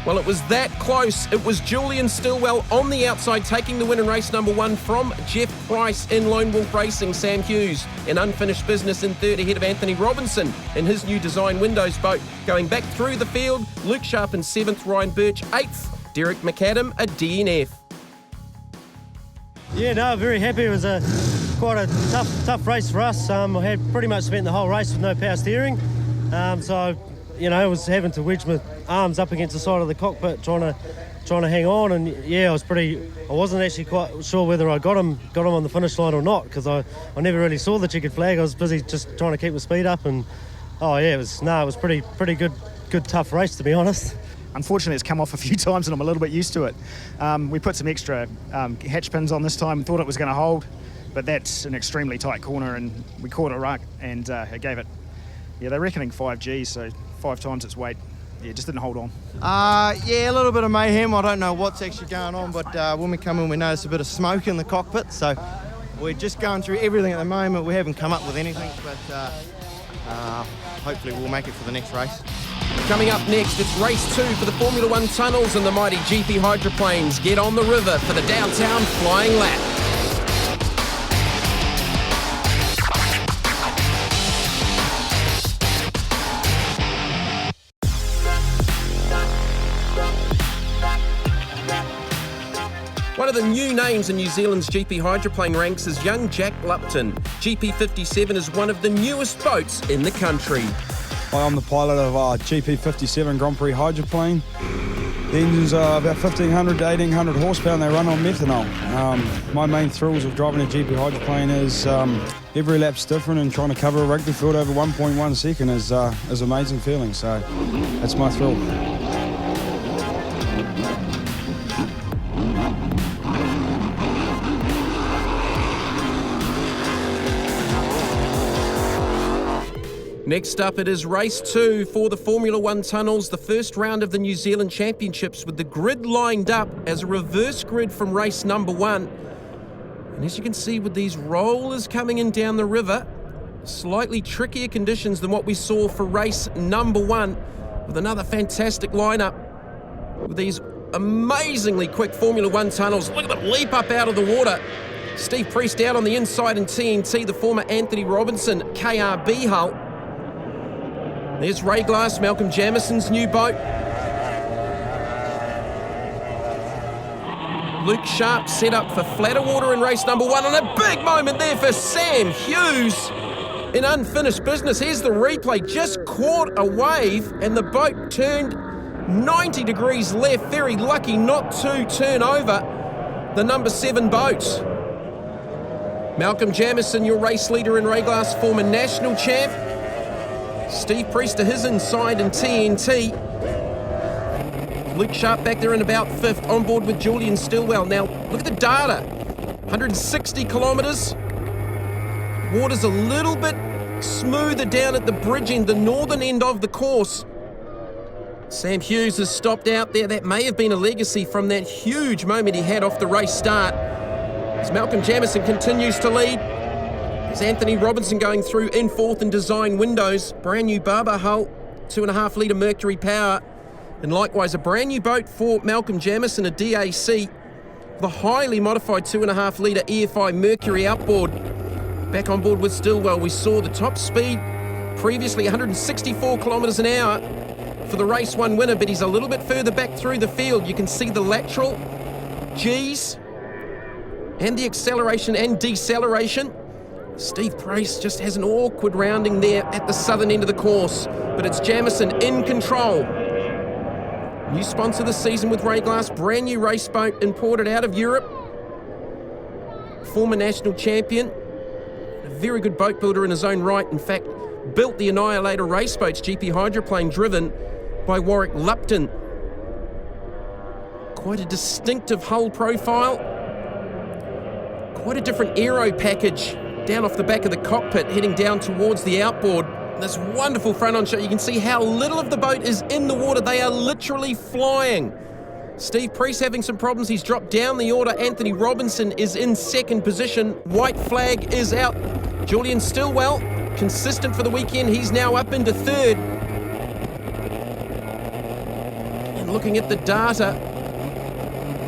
R: Well, it was that close. It was Julian Stillwell on the outside taking the win in race number 1 from Jeff Price in Lone Wolf Racing. Sam Hughes in unfinished business in third ahead of Anthony Robinson in his new design Windows boat. Going back through the field, Luke Sharp in 7th, Ryan Birch 8th, Derek McAdam a DNF.
C: Yeah, no, very happy. It was quite a tough race for us. I had pretty much spent the whole race with no power steering. So, you know, I was having to wedge my arms up against the side of the cockpit trying to hang on, and yeah, I wasn't actually quite sure whether I got him on the finish line or not, because I never really saw the checkered flag. I was busy just trying to keep my speed up, and it was pretty good tough race, to be honest.
E: Unfortunately, it's come off a few times and I'm a little bit used to it. We put some extra hatch pins on this time, thought it was going to hold, but that's an extremely tight corner and we caught a ruck and it gave it, they're reckoning 5 Gs, so 5 times its weight. Yeah, just didn't hold on.
W: A little bit of mayhem. I don't know what's actually going on, but when we come in, we notice a bit of smoke in the cockpit, so we're just going through everything at the moment. We haven't come up with anything, but hopefully we'll make it for the next race.
R: Coming up next, it's race 2 for the Formula 1 tunnels, and the mighty GP hydroplanes get on the river for the downtown flying lap. One of the new names in New Zealand's GP hydroplane ranks is young Jack Lupton. GP57 is one of the newest boats in the country.
X: I'm the pilot of GP57 Grand Prix hydroplane. The engines are about 1,500 to 1,800 horsepower and they run on methanol. My main thrills of driving a GP hydroplane is every lap's different, and trying to cover a rugby field over 1.1 second is an amazing feeling, so that's my thrill.
R: Next up, it is race 2 for the Formula 1 tunnels, the first round of the New Zealand Championships, with the grid lined up as a reverse grid from race number 1. And as you can see with these rollers coming in down the river, slightly trickier conditions than what we saw for race number 1, with another fantastic lineup with these amazingly quick Formula 1 tunnels. Look at them leap up out of the water. Steve Priest out on the inside in TNT, the former Anthony Robinson KRB hull. There's Ray Glass, Malcolm Jamison's new boat. Luke Sharp set up for flatter water in race number 1, and a big moment there for Sam Hughes in unfinished business. Here's the replay, just caught a wave and the boat turned 90 degrees left. Very lucky not to turn over the number 7 boat. Malcolm Jamison, your race leader in Ray Glass, former national champ. Steve Priest to his inside in TNT. Luke Sharp back there in about 5th, on board with Julian Stillwell. Now, look at the data. 160 kilometres. Water's a little bit smoother down at the bridge end, the northern end of the course. Sam Hughes has stopped out there. That may have been a legacy from that huge moment he had off the race start. As Malcolm Jamison continues to lead. There's Anthony Robinson going through in 4th in design windows. Brand new Barber hull, 2.5 litre Mercury power. And likewise a brand new boat for Malcolm Jamison, a DAC. The highly modified 2.5 litre EFI Mercury outboard. Back on board with Stillwell, we saw the top speed previously 164 kilometres an hour for the race one winner, but he's a little bit further back through the field. You can see the lateral G's and the acceleration and deceleration. Steve Price just has an awkward rounding there at the southern end of the course, but it's Jamieson in control. New sponsor this season with Rayglass, brand new race boat imported out of Europe. Former national champion, a very good boat builder in his own right. In fact, built the Annihilator race boats, GP hydroplane driven by Warwick Lupton. Quite a distinctive hull profile. Quite a different aero package down off the back of the cockpit, heading down towards the outboard. This wonderful front-on shot. You can see how little of the boat is in the water. They are literally flying. Steve Priest having some problems. He's dropped down the order. Anthony Robinson is in second position. White flag is out. Julian Stillwell, consistent for the weekend. He's now up into third. And looking at the data,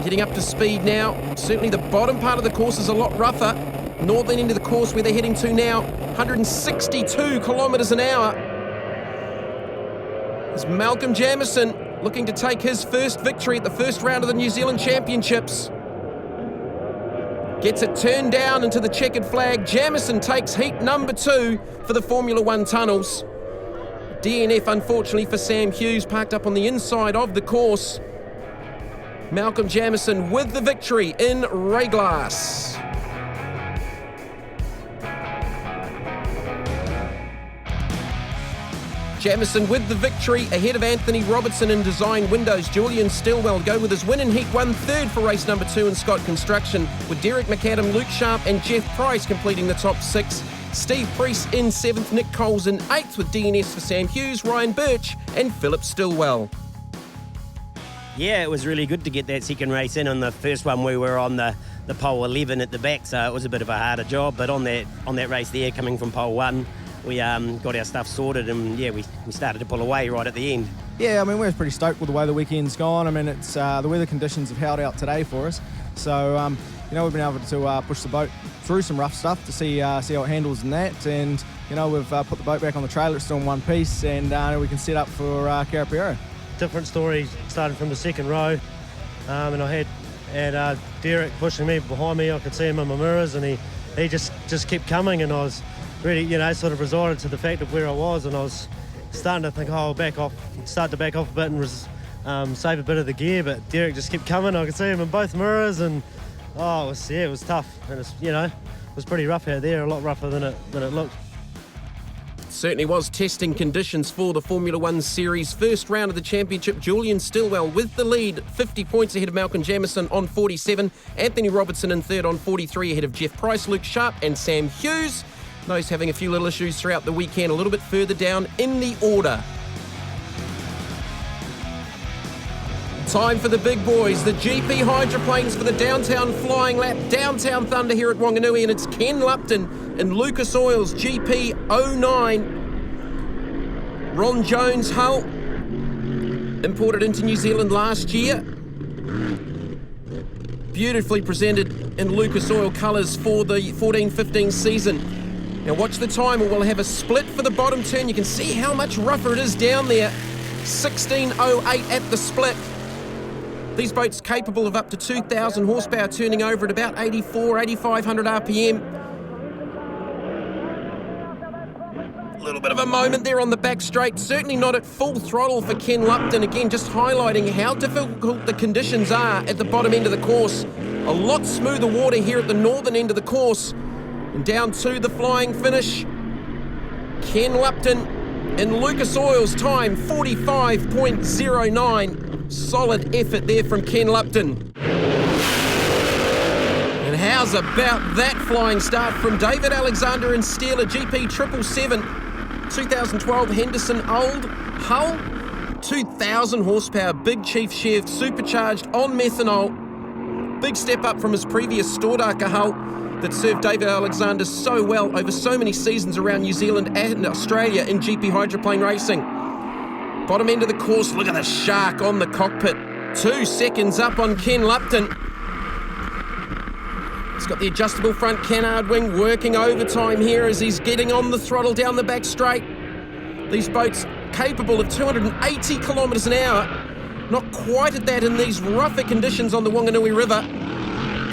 R: getting up to speed now. Certainly the bottom part of the course is a lot rougher. Northern end of the course where they're heading to now, 162 kilometres an hour. There's Malcolm Jamieson looking to take his first victory at the first round of the New Zealand Championships. Gets it turned down into the checkered flag. Jamieson takes heat number 2 for the Formula One tunnels. DNF, unfortunately, for Sam Hughes, parked up on the inside of the course. Malcolm Jamieson with the victory in Rayglass. Jamieson with the victory ahead of Anthony Robertson in Design Windows. Julian Stillwell go with his win in Heat 1, third for race number 2 in Scott Construction, with Derek McAdam, Luke Sharp and Jeff Price completing the top 6. Steve Priest in 7th, Nick Coles in 8th, with DNS for Sam Hughes, Ryan Birch and Philip Stillwell.
V: Yeah, it was really good to get that second race in. On the first one, we were on the pole 11 at the back, so it was a bit of a harder job. But on that race there, coming from pole 1, we got our stuff sorted, and yeah, we started to pull away right at the end.
W: Yeah, I mean, we're pretty stoked with the way the weekend's gone. I mean, it's the weather conditions have held out today for us, so we've been able to push the boat through some rough stuff to see how it handles in that, and we've put the boat back on the trailer. It's still in one piece, and we can set up for Carapero.
C: Different story starting from the second row, and I had Derek pushing me behind me. I could see him in my mirrors, and he just kept coming, and I was really, sort of resorted to the fact of where I was, and I was starting to think, I'll start to back off a bit and save a bit of the gear, but Derek just kept coming. I could see him in both mirrors, and it was tough, and it was pretty rough out there, a lot rougher than it looked.
R: Certainly was testing conditions for the Formula One Series first round of the championship. Julian Stillwell with the lead, 50 points ahead of Malcolm Jamieson on 47. Anthony Robertson in third on 43 ahead of Jeff Price, Luke Sharp and Sam Hughes. Those having a few little issues throughout the weekend, a little bit further down in the order. Time for the big boys, the GP hydroplanes for the Downtown Flying Lap, Downtown Thunder here at Wanganui, and it's Ken Lupton and Lucas Oil's GP 09. Ron Jones hull, imported into New Zealand last year. Beautifully presented in Lucas Oil colours for the 14-15 season. Now watch the time, or we'll have a split for the bottom turn. You can see how much rougher it is down there. 16.08 at the split. These boats capable of up to 2,000 horsepower, turning over at about 8,500 RPM. A little bit of a moment there on the back straight. Certainly not at full throttle for Ken Lupton. Again, just highlighting how difficult the conditions are at the bottom end of the course. A lot smoother water here at the northern end of the course. And down to the flying finish. Ken Lupton and Lucas Oil's time, 45.09. Solid effort there from Ken Lupton. And how's about that flying start from David Alexander and Steeler GP 777, 2012 Henderson Old hull, 2,000 horsepower, Big Chief Chev, supercharged on methanol. Big step up from his previous Stordarker hull that served David Alexander so well over so many seasons around New Zealand and Australia in GP hydroplane racing. Bottom end of the course, look at the shark on the cockpit. 2 seconds up on Ken Lupton. He's got the adjustable front canard wing working overtime here as he's getting on the throttle down the back straight. These boats capable of 280 kilometres an hour. Not quite at that in these rougher conditions on the Wanganui River.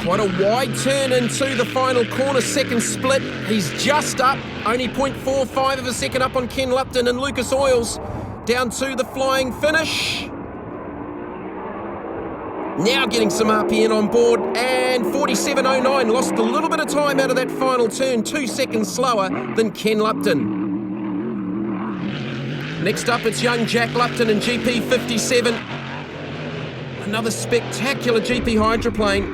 R: Quite a wide turn into the final corner, second split. He's just up, only 0.45 of a second up on Ken Lupton and Lucas Oils. Down to the flying finish. Now getting some RPN on board, and 47.09, lost a little bit of time out of that final turn, 2 seconds slower than Ken Lupton. Next up, it's young Jack Lupton in GP57. Another spectacular GP hydroplane.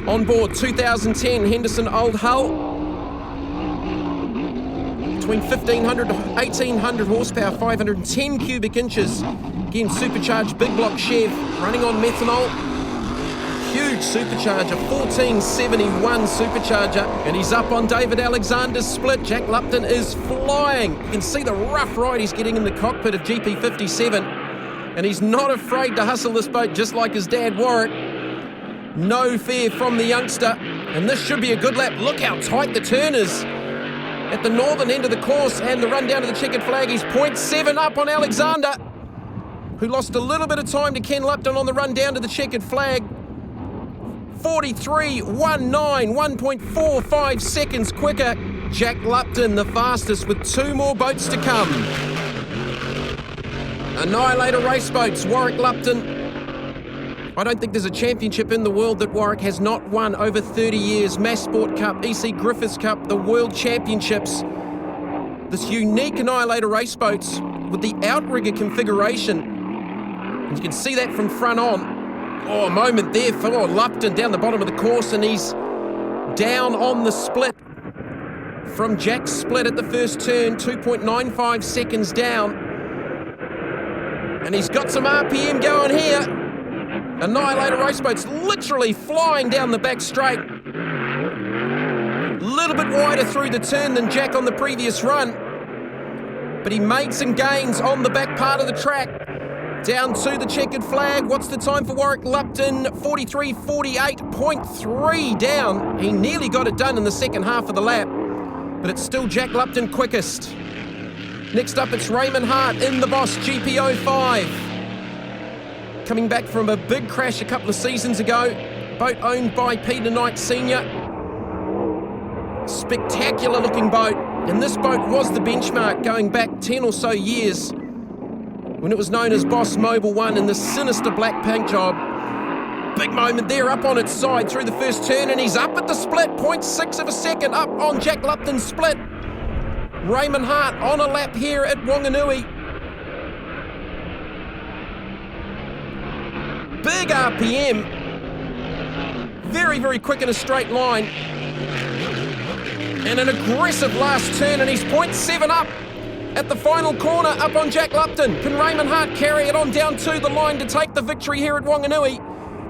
R: On board, 2010 Henderson Old Hull. Between 1,500 to 1,800 horsepower, 510 cubic inches. Again, supercharged big block Chev, running on methanol. Huge supercharger, 1471 supercharger, and he's up on David Alexander's split. Jack Lupton is flying. You can see the rough ride he's getting in the cockpit of GP57, and he's not afraid to hustle this boat just like his dad Warwick. No fear from the youngster, and this should be a good lap. Look how tight the turn is at the northern end of the course, and the run down to the checkered flag. He's 0.7 up on Alexander, who lost a little bit of time to Ken Lupton on the run down to the checkered flag. 43.19, 1.45 seconds quicker. Jack Lupton, the fastest, with 2 more boats to come. Annihilator race boats, Warwick Lupton. I don't think there's a championship in the world that Warwick has not won over 30 years. Mass Sport Cup, EC Griffiths Cup, the World Championships. This unique Annihilator race boats with the outrigger configuration. And you can see that from front on. Oh, a moment there for Lupton down the bottom of the course, and he's down on the split from Jack's split at the first turn, 2.95 seconds down. And he's got some RPM going here. Annihilator race boats literally flying down the back straight. A little bit wider through the turn than Jack on the previous run, but he made some gains on the back part of the track. Down to the checkered flag. What's the time for Warwick Lupton? 43.48.3 down. He nearly got it done in the second half of the lap, but it's still Jack Lupton quickest. Next up, it's Raymond Hart in the Boss GP05. Coming back from a big crash a couple of seasons ago. Boat owned by Peter Knight Sr. Spectacular looking boat. And this boat was the benchmark going back 10 or so years when it was known as Boss Mobile 1 in the sinister black paint job. Big moment there up on its side through the first turn, and he's up at the split, 0.6 of a second up on Jack Lupton's split. Raymond Hart on a lap here at Wanganui. Big RPM. Very, very quick in a straight line. And an aggressive last turn, and he's 0.7 up at the final corner up on Jack Lupton. Can Raymond Hart carry it on down to the line to take the victory here at Wanganui?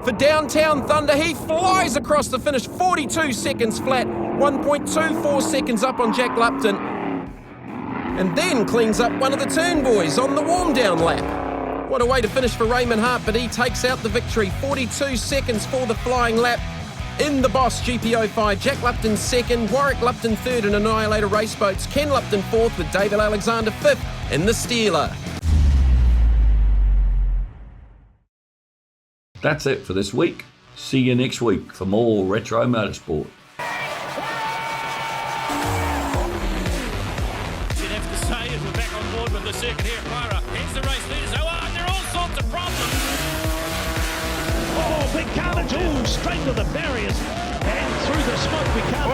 R: For Downtown Thunder, he flies across the finish, 42 seconds flat, 1.24 seconds up on Jack Lupton. And then cleans up one of the turn boys on the warm down lap. What a way to finish for Raymond Hart, but he takes out the victory. 42 seconds for the flying lap in the Boss GP05. Jack Lupton second, Warwick Lupton third in Annihilator race boats, Ken Lupton fourth with David Alexander fifth in the Steeler.
D: That's it for this week. See you next week for more Retro Motorsport.
A: You'd have to say as we're back on board with the circuit here at Waira. Here's the race leaders. Oh, there are all sorts of problems.
U: Oh, big carnage. Oh, straight to the barriers and through the smoke we come.